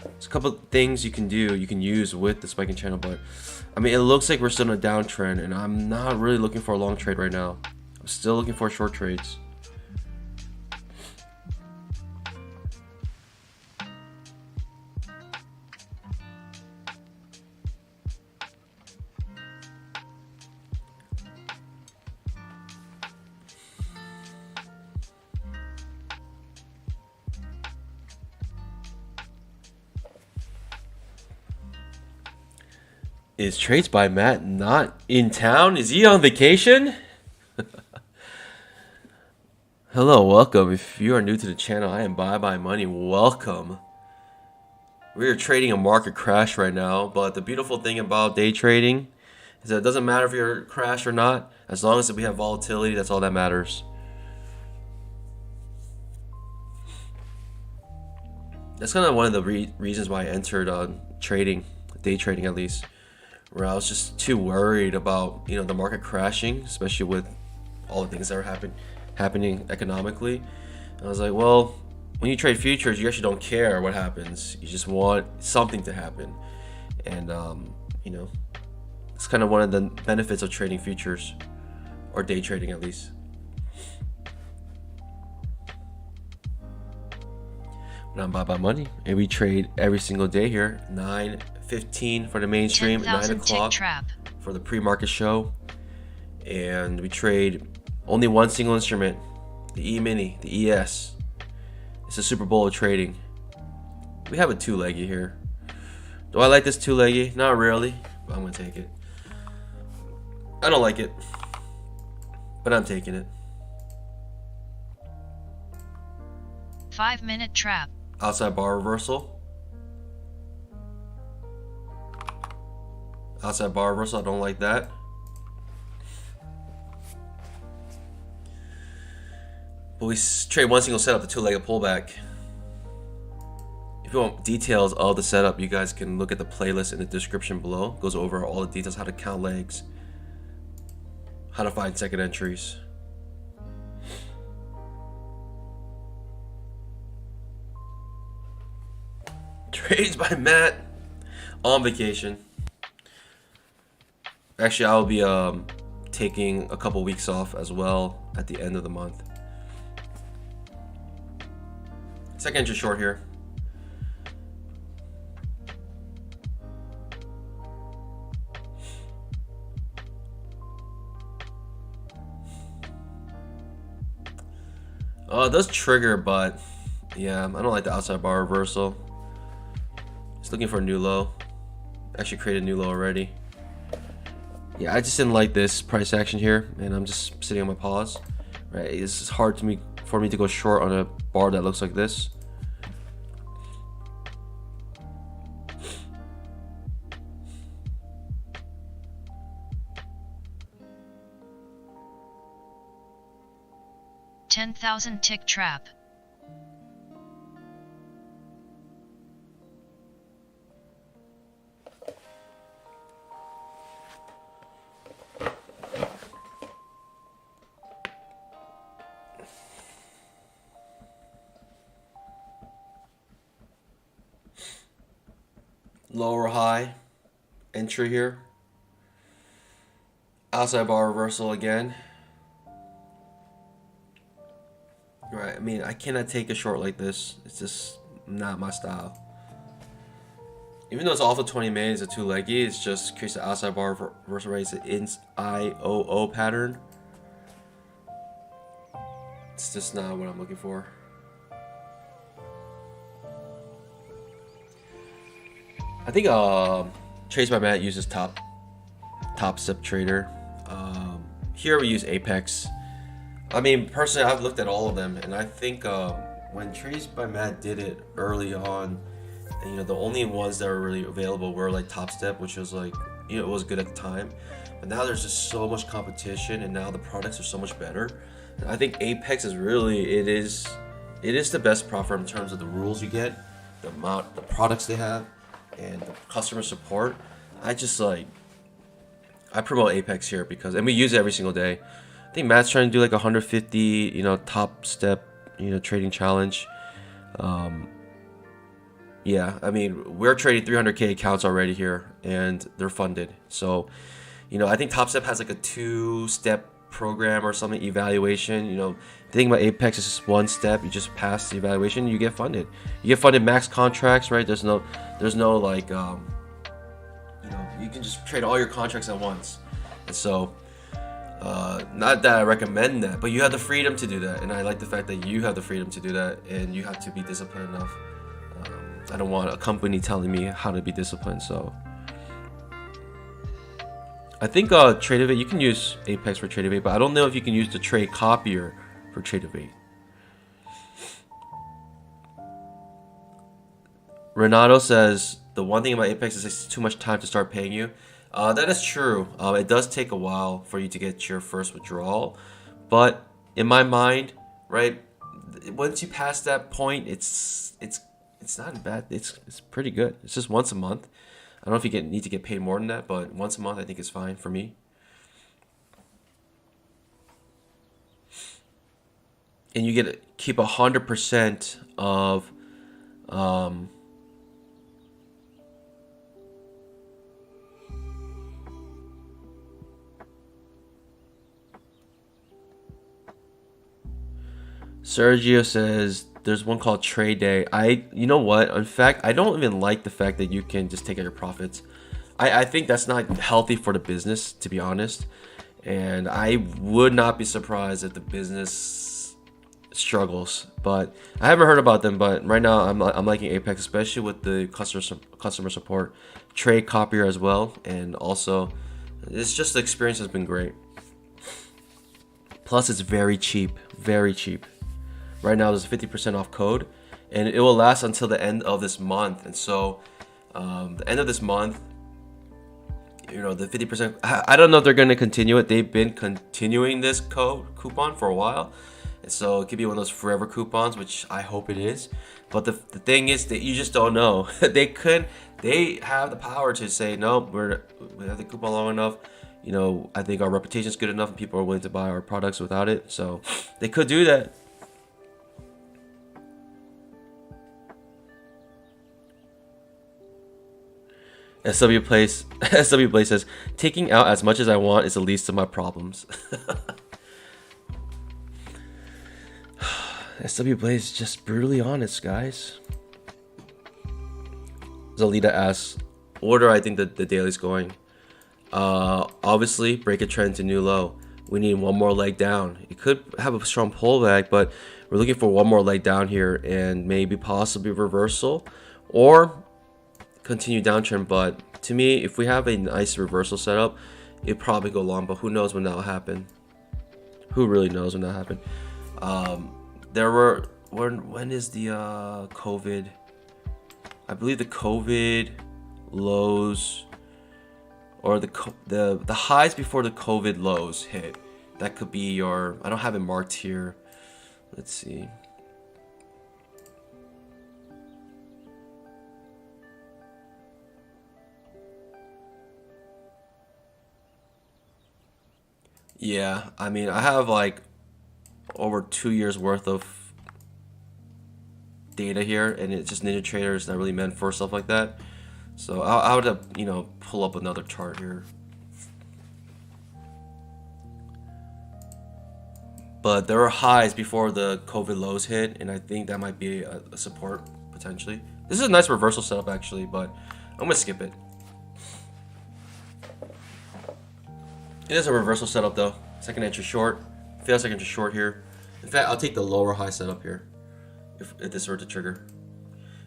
There's a couple of things you can do, you can use with the spike and channel, but I mean, it looks like we're still in a downtrend, and I'm not really looking for a long trade right now. I'm still looking for short trades. Is Trades by Matt not in town? Is he on vacation? Hello, welcome. If you are new to the channel, I am Bye Money. Welcome. We are trading a market crash right now, but the beautiful thing about day trading is that it doesn't matter if you're crash or not. As long as we have volatility, that's all that matters. That's kind of one of the reasons why I entered trading, day trading at least, where I was just too worried about, you know, the market crashing, especially with all the things that are happening economically. And I was like, well, when you trade futures, you actually don't care what happens. You just want something to happen. And you know, it's kind of one of the benefits of trading futures, or day trading at least. But I'm Bye Money, and we trade every single day here. 9:15 for the mainstream, 9 o'clock for the pre-market show. And we trade only one single instrument, the emini, the ES. It's a Super Bowl of trading. We have a two-leggy here. Do I like this two-leggy? Not really, but I'm gonna take it. I don't like it, but I'm taking it. 5-minute trap. Outside bar reversal. Outside bar reversal, I don't like that. But we trade one single setup, the two-legged pullback. If if you want details of the setup, you guys can look at the playlist in the description below. It goes over all the details, how to count legs, how to find second entries. Trades by Matt on vacation. Actually, I'll be taking a couple weeks off as well at the end of the month. Second entry short here. It does trigger, but yeah, I don't like the outside bar reversal. Just looking for a new low. Actually created a new low already. Yeah, I just didn't like this price action here, and I'm just sitting on my pause. Right, it's hard for me to go short on a bar that looks like this. $10,000 tick trap. Lower high entry here. Outside bar reversal again. Right, I mean, I cannot take a short like this. It's just not my style. Even though it's off of 20 minutes, it's a 2-leggy, it's just creates the outside bar reversal, right? It's an IOO pattern. It's just not what I'm looking for. I think Trades by Matt uses top step trader. Here we use Apex. I mean, personally, I've looked at all of them, and I think when Trades by Matt did it early on, and, you know, the only ones that were really available were like Top Step, which was like, you know, it was good at the time. But now there's just so much competition, and now the products are so much better. And I think Apex is really, it is the best prop firm in terms of the rules you get, the amount, the products they have, and the customer support. I promote Apex here because, and we use it every single day. I think Matt's trying to do like 150, you know, top step, you know, trading challenge. Yeah, I mean, we're trading 300K accounts already here, and they're funded. So, you know, I think Top Step has like a 2-step program or something, evaluation. You know, the thing about Apex is just 1 step. You just pass the evaluation, you get funded. You get funded max contracts, right? There's no like, you know, you can just trade all your contracts at once. And so, not that I recommend that, but you have the freedom to do that, and I like the fact that you have the freedom to do that, and you have to be disciplined enough. I don't want a company telling me how to be disciplined. So I think Tradeovate, you can use Apex for Tradeovate, but I don't know if you can use the trade copier for Tradeovate. Renato says the one thing about Apex is it's too much time to start paying you. That is true. It does take a while for you to get your first withdrawal, but in my mind, right, once you pass that point, it's not bad. It's pretty good. It's just once a month. I don't know if you need to get paid more than that, but once a month I think is fine for me. And you get to keep 100% of Sergio says there's one called Trade Day. You know what? In fact, I don't even like the fact that you can just take out your profits. I think that's not healthy for the business, to be honest. And I would not be surprised if the business struggles. But I haven't heard about them. But right now, I'm liking Apex, especially with the customer support, trade copier as well, and also it's just the experience has been great. Plus, it's very cheap, very cheap. Right now, there's a 50% off code, and it will last until the end of this month. And so, the end of this month, you know, the 50%. I don't know if they're going to continue it. They've been continuing this coupon for a while, And so it could be one of those forever coupons, which I hope it is. But the thing is that you just don't know. They have the power to say, no, we have the coupon long enough. You know, I think our reputation is good enough and people are willing to buy our products without it. So they could do that. SW Place says, taking out as much as I want is the least of my problems. SW Blaze is just brutally honest, guys. Zalita asks, order I think that the daily's going. Obviously, break a trend to new low. We need one more leg down. It could have a strong pullback, but we're looking for one more leg down here and maybe possibly reversal or continue downtrend. But to me, if we have a nice reversal setup, it'd probably go long, but who knows when that'll happen? Who really knows when that happen? When is the COVID? I believe the COVID lows or the highs before the COVID lows hit. That could be your, I don't have it marked here. Let's see. Yeah, I mean, I have like over 2 years worth of data here, and it's just NinjaTrader is not really meant for stuff like that. So I would have, you know, pull up another chart here. But there are highs before the COVID lows hit, and I think that might be a support potentially. This is a nice reversal setup actually, but I'm gonna skip it. It is a reversal setup though. Second entry short. Fail second entry short here. In fact, I'll take the lower high setup here if this were to trigger.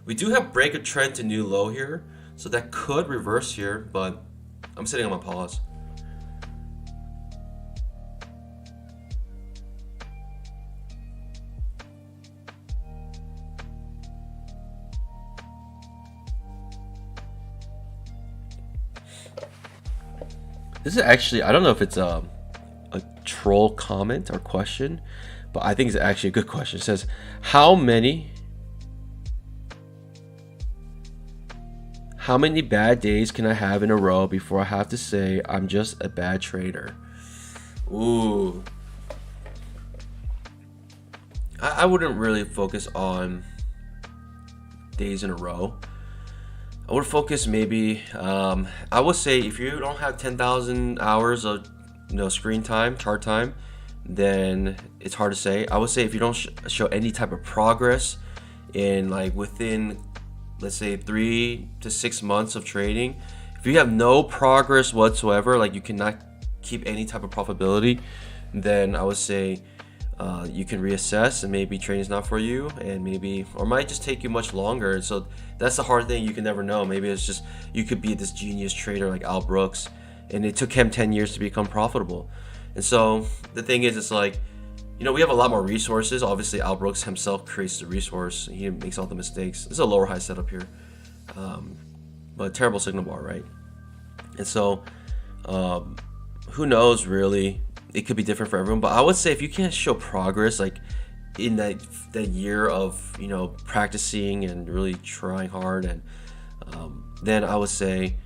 We do have break a trend to new low here, so that could reverse here, but I'm sitting on my pause. This is actually, I don't know if it's a troll comment or question, but I think it's actually a good question. It says, how many bad days can I have in a row before I have to say I'm just a bad trader? Ooh. I wouldn't really focus on days in a row. I would focus maybe, I would say if you don't have 10,000 hours of screen time, chart time, then it's hard to say. I would say if you don't show any type of progress in like within, let's say 3 to 6 months of trading, if you have no progress whatsoever, like you cannot keep any type of profitability, then I would say you can reassess and maybe trading is not for you, and maybe, or might just take you much longer. And so that's the hard thing, you can never know. Maybe it's just you could be this genius trader like Al Brooks and it took him 10 years to become profitable. And so the thing is, it's like, we have a lot more resources. Obviously Al Brooks himself creates the resource, he makes all the mistakes. This is a lower high setup here, but terrible signal bar, right? And so who knows, really, it could be different for everyone. But I would say if you can't show progress like in that year of practicing and really trying hard, and then I would say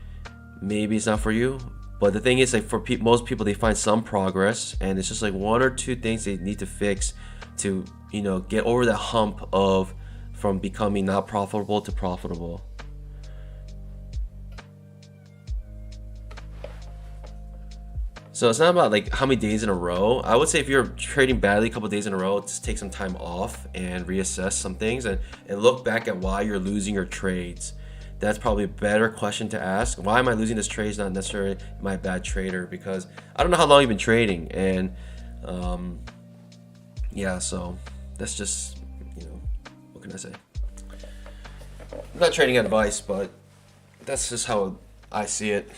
maybe it's not for you. But the thing is, like, for most people, they find some progress, and it's just like 1 or 2 things they need to fix to get over that hump of from becoming not profitable to profitable. So it's not about like how many days in a row. I would say if you're trading badly a couple days in a row, just take some time off and reassess some things and look back at why you're losing your trades. That's probably a better question to ask. Why am I losing this trade? Is not necessarily am I a bad trader, because I don't know how long you've been trading. And yeah, so that's just, what can I say? I'm not trading advice, but that's just how I see it.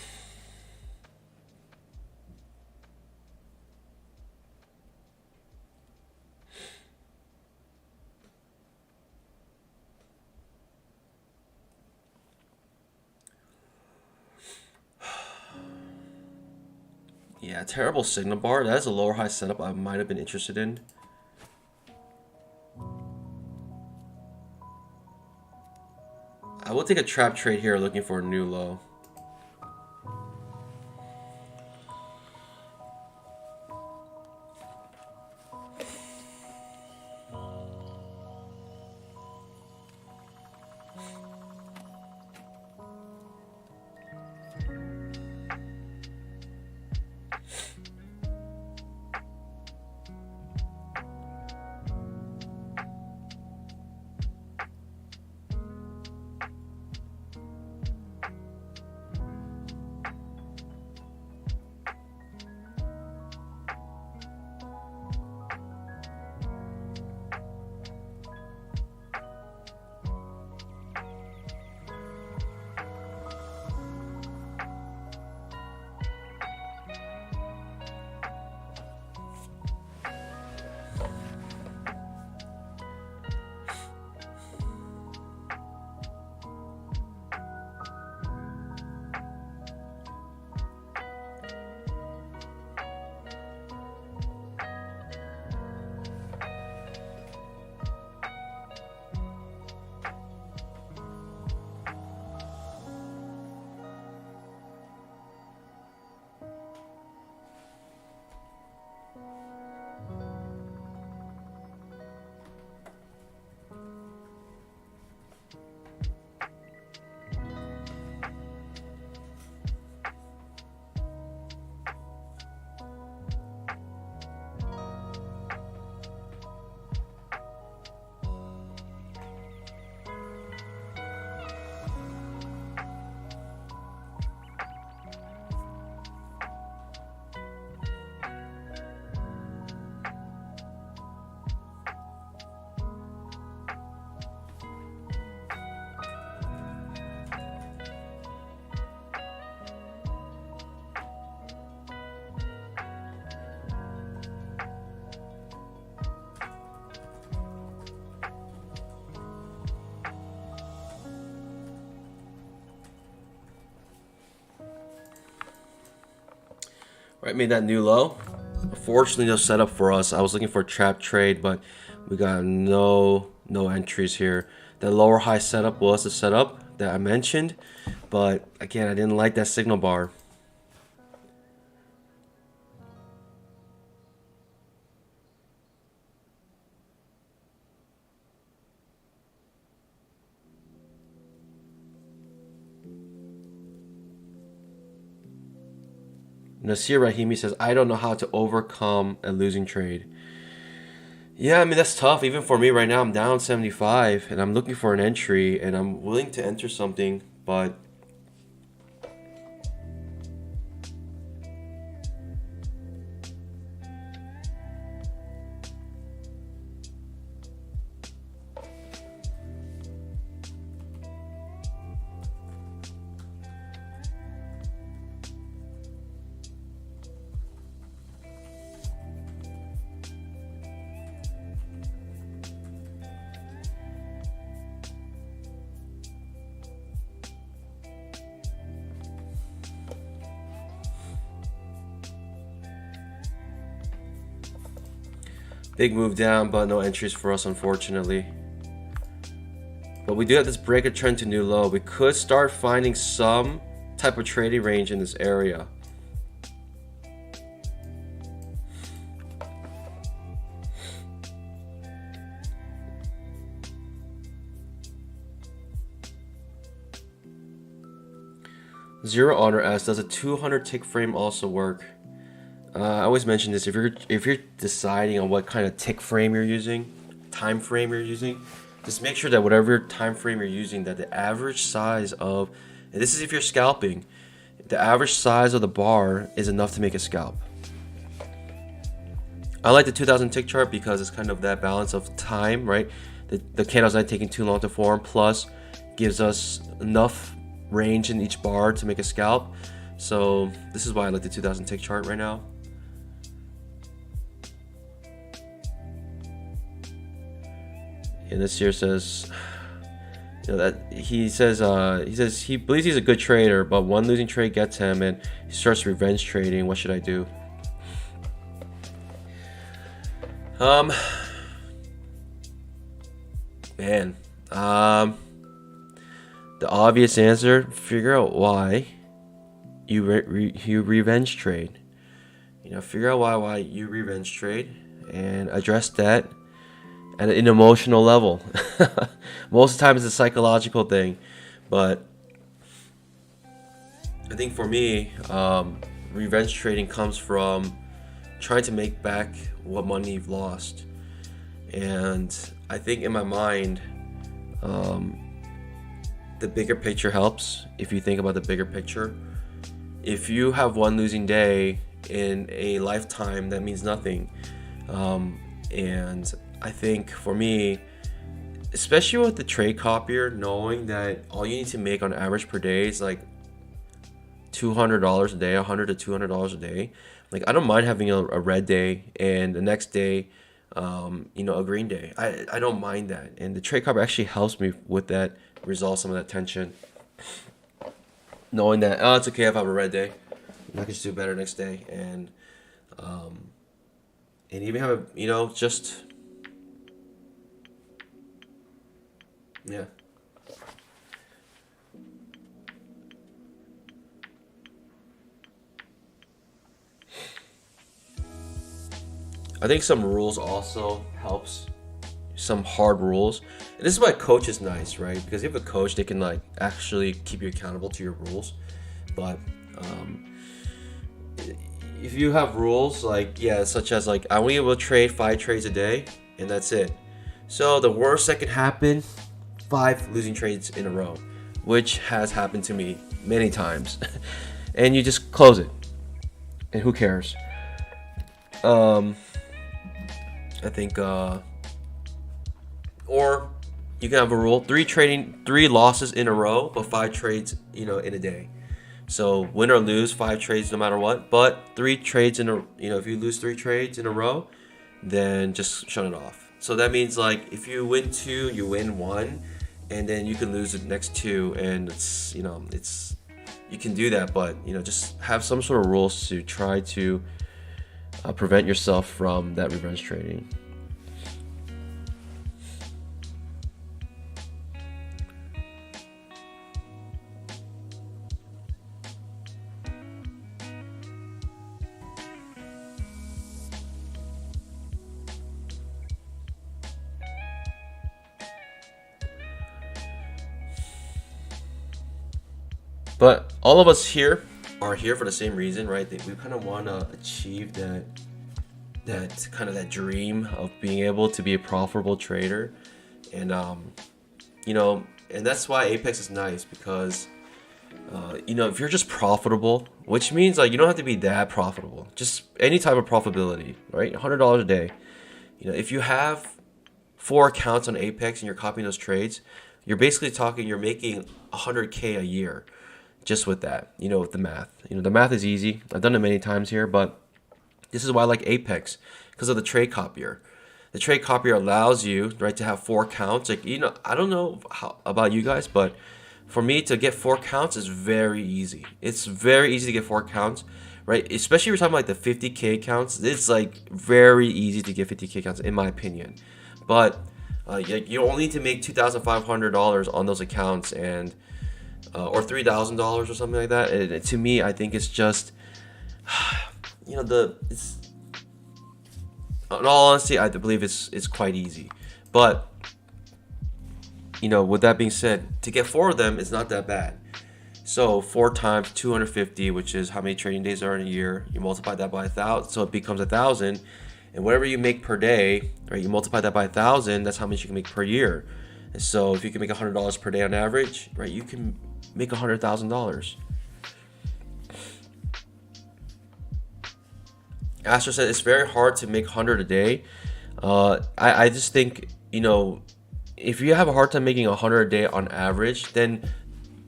Yeah, terrible signal bar. That is a lower high setup I might have been interested in. I will take a trap trade here looking for a new low. Right, made that new low. Unfortunately, no setup for us. I was looking for a trap trade, but we got no entries here. The lower high setup was the setup that I mentioned, but again, I didn't like that signal bar. Nasir Rahimi says, I don't know how to overcome a losing trade. Yeah, I mean, that's tough. Even for me right now, I'm down 75 and I'm looking for an entry and I'm willing to enter something, but big move down, but no entries for us, unfortunately. But we do have this breaker trend to new low. We could start finding some type of trading range in this area. Zero Honor asks, does a 200 tick frame also work? I always mention this, if you're deciding on what kind of tick frame you're using, time frame you're using, just make sure that whatever time frame you're using, that the average size of, and this is if you're scalping, the average size of the bar is enough to make a scalp. I like the 2000 tick chart because it's kind of that balance of time, right? The candle's not taking too long to form, plus gives us enough range in each bar to make a scalp. So this is why I like the 2000 tick chart right now. And this here says, you know, that he says he believes he's a good trader, but one losing trade gets him and he starts revenge trading. What should I do? Man, The obvious answer: figure out why you revenge trade. Figure out why you revenge trade and address that at an emotional level. Most of the time it's a psychological thing, but I think for me, revenge trading comes from trying to make back what money you've lost. And I think in my mind, the bigger picture helps. If you think about the bigger picture, if you have one losing day in a lifetime, that means nothing. And I think for me, especially with the trade copier, knowing that all you need to make on average per day is like $200 a day, $100 to $200 a day. Like, I don't mind having a red day and the next day, a green day. I don't mind that. And the trade copier actually helps me with that, resolve some of that tension. Knowing that, it's okay if I have a red day. I can just do better next day. And even have yeah. I think some rules also helps. Some hard rules. And this is why a coach is nice, right? Because if you have a coach, they can like actually keep you accountable to your rules. But if you have rules such as like I only will trade 5 trades a day and that's it. So the worst that can happen, 5 losing trades in a row, which has happened to me many times. And you just close it. And who cares? I think or you can have a rule: 3 losses in a row, but 5 trades, in a day. So win or lose, 5 trades no matter what. But 3 trades in a, if you lose 3 trades in a row, then just shut it off. So that means like if you win 2, you win 1, and then you can lose the next 2, and it's you can do that, but just have some sort of rules to try to prevent yourself from that revenge trading. But all of us here are here for the same reason, right? That we kind of want to achieve that dream of being able to be a profitable trader. And and that's why Apex is nice, because if you're just profitable, which means like you don't have to be that profitable, just any type of profitability, right? $100 a day. If you have 4 accounts on Apex and you're copying those trades, you're basically talking, you're making $100K a year just with that, with the math. The math is easy. I've done it many times here, but this is why I like Apex, because of the trade copier. The trade copier allows you, right, to have 4 counts. Like, I don't know how about you guys, but for me to get 4 counts is very easy. It's very easy to get 4 counts, right? Especially if you're talking like the 50K counts. It's like very easy to get 50K counts, in my opinion. But you only need to make $2,500 on those accounts, and or $3,000 or something like that. To me, I think it's just, it's. In all honesty, I believe it's quite easy. But with that being said, to get 4 of them is not that bad. So 4 times 250, which is how many trading days are in a year. You multiply that by 1,000, so it becomes 1,000. And whatever you make per day, right? You multiply that by 1,000. That's how much you can make per year. And so if you can make $100 per day on average, right? You can make $100,000. Astro said it's very hard to make 100 a day. I just think, if you have a hard time making 100 a day on average, then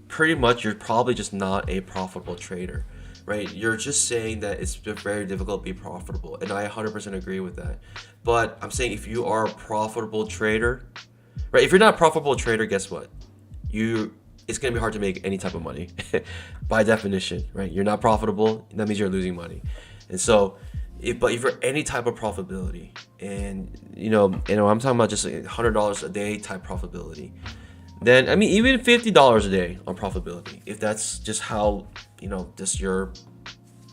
pretty much you're probably just not a profitable trader, right? You're just saying that it's very difficult to be profitable, and I 100% agree with that. But I'm saying if you are a profitable trader, right? If you're not a profitable trader, guess what? It's going to be hard to make any type of money by definition, right? You're not profitable, that means you're losing money. And so, if you're any type of profitability, and I'm talking about just $100 a day type profitability, then I mean even $50 a day on profitability, if that's just how, you know, just your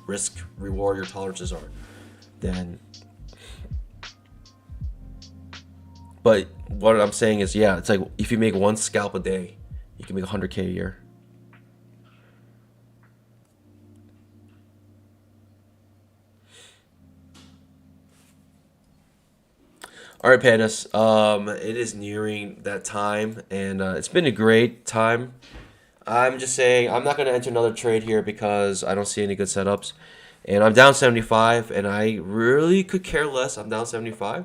risk reward, your tolerances are, then. But what I'm saying is, yeah, it's like if you make one scalp a day, you can make 100K a year. All right, Pandas. It is nearing that time, and it's been a great time. I'm just saying I'm not gonna enter another trade here because I don't see any good setups, and I'm down 75, and I really could care less. I'm down 75.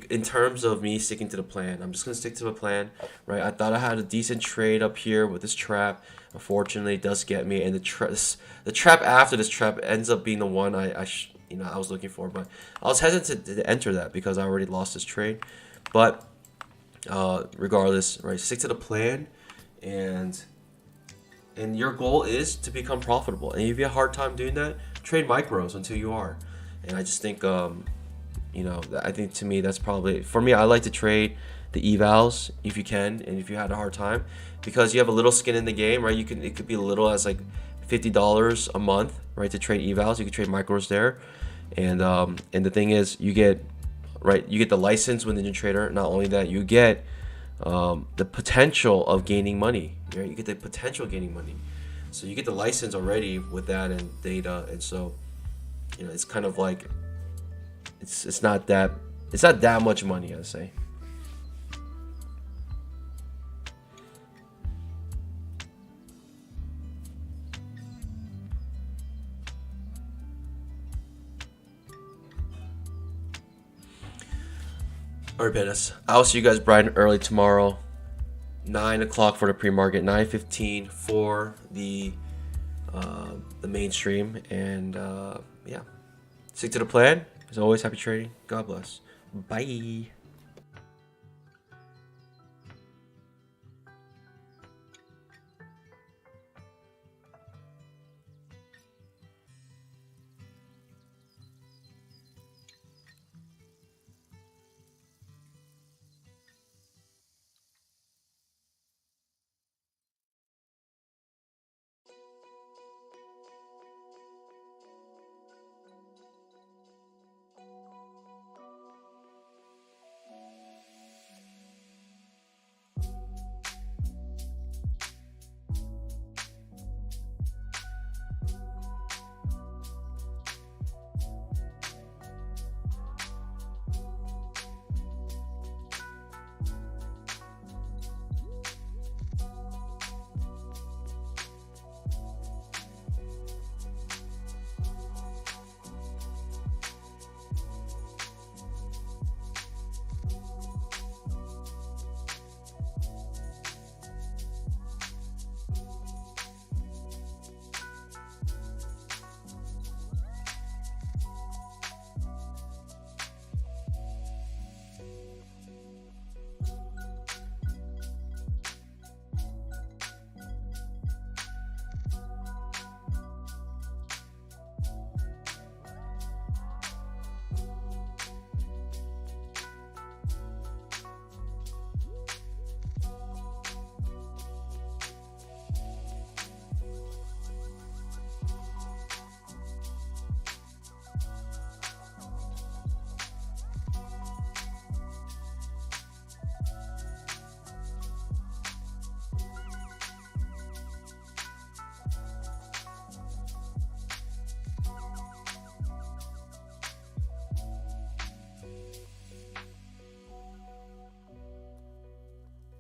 In terms of me sticking to the plan, I'm just gonna stick to the plan, right? I thought I had a decent trade up here with this trap. Unfortunately, it does get me, and the trap after this trap ends up being the one I was looking for, but I was hesitant to enter that because I already lost this trade. But regardless, right? Stick to the plan, and your goal is to become profitable. And if you have a hard time doing that, trade micros until you are. And I just think I think to me that's probably, for me, I like to trade the evals if you can, and if you had a hard time, because you have a little skin in the game, right? It could be little as like $50 a month, right, to trade evals. You can trade micros there, and the thing is, you get the license with Ninja Trader. Not only that, you get the potential of gaining money, right? You get the potential of gaining money, so you get the license already with that and data, and so it's kind of like it's not that much money, I'd say. Alright, Penis. I'll see you guys bright and early tomorrow. 9 o'clock for the pre-market, 9:15 for the mainstream, and yeah, stick to the plan. As always, happy trading. God bless. Bye.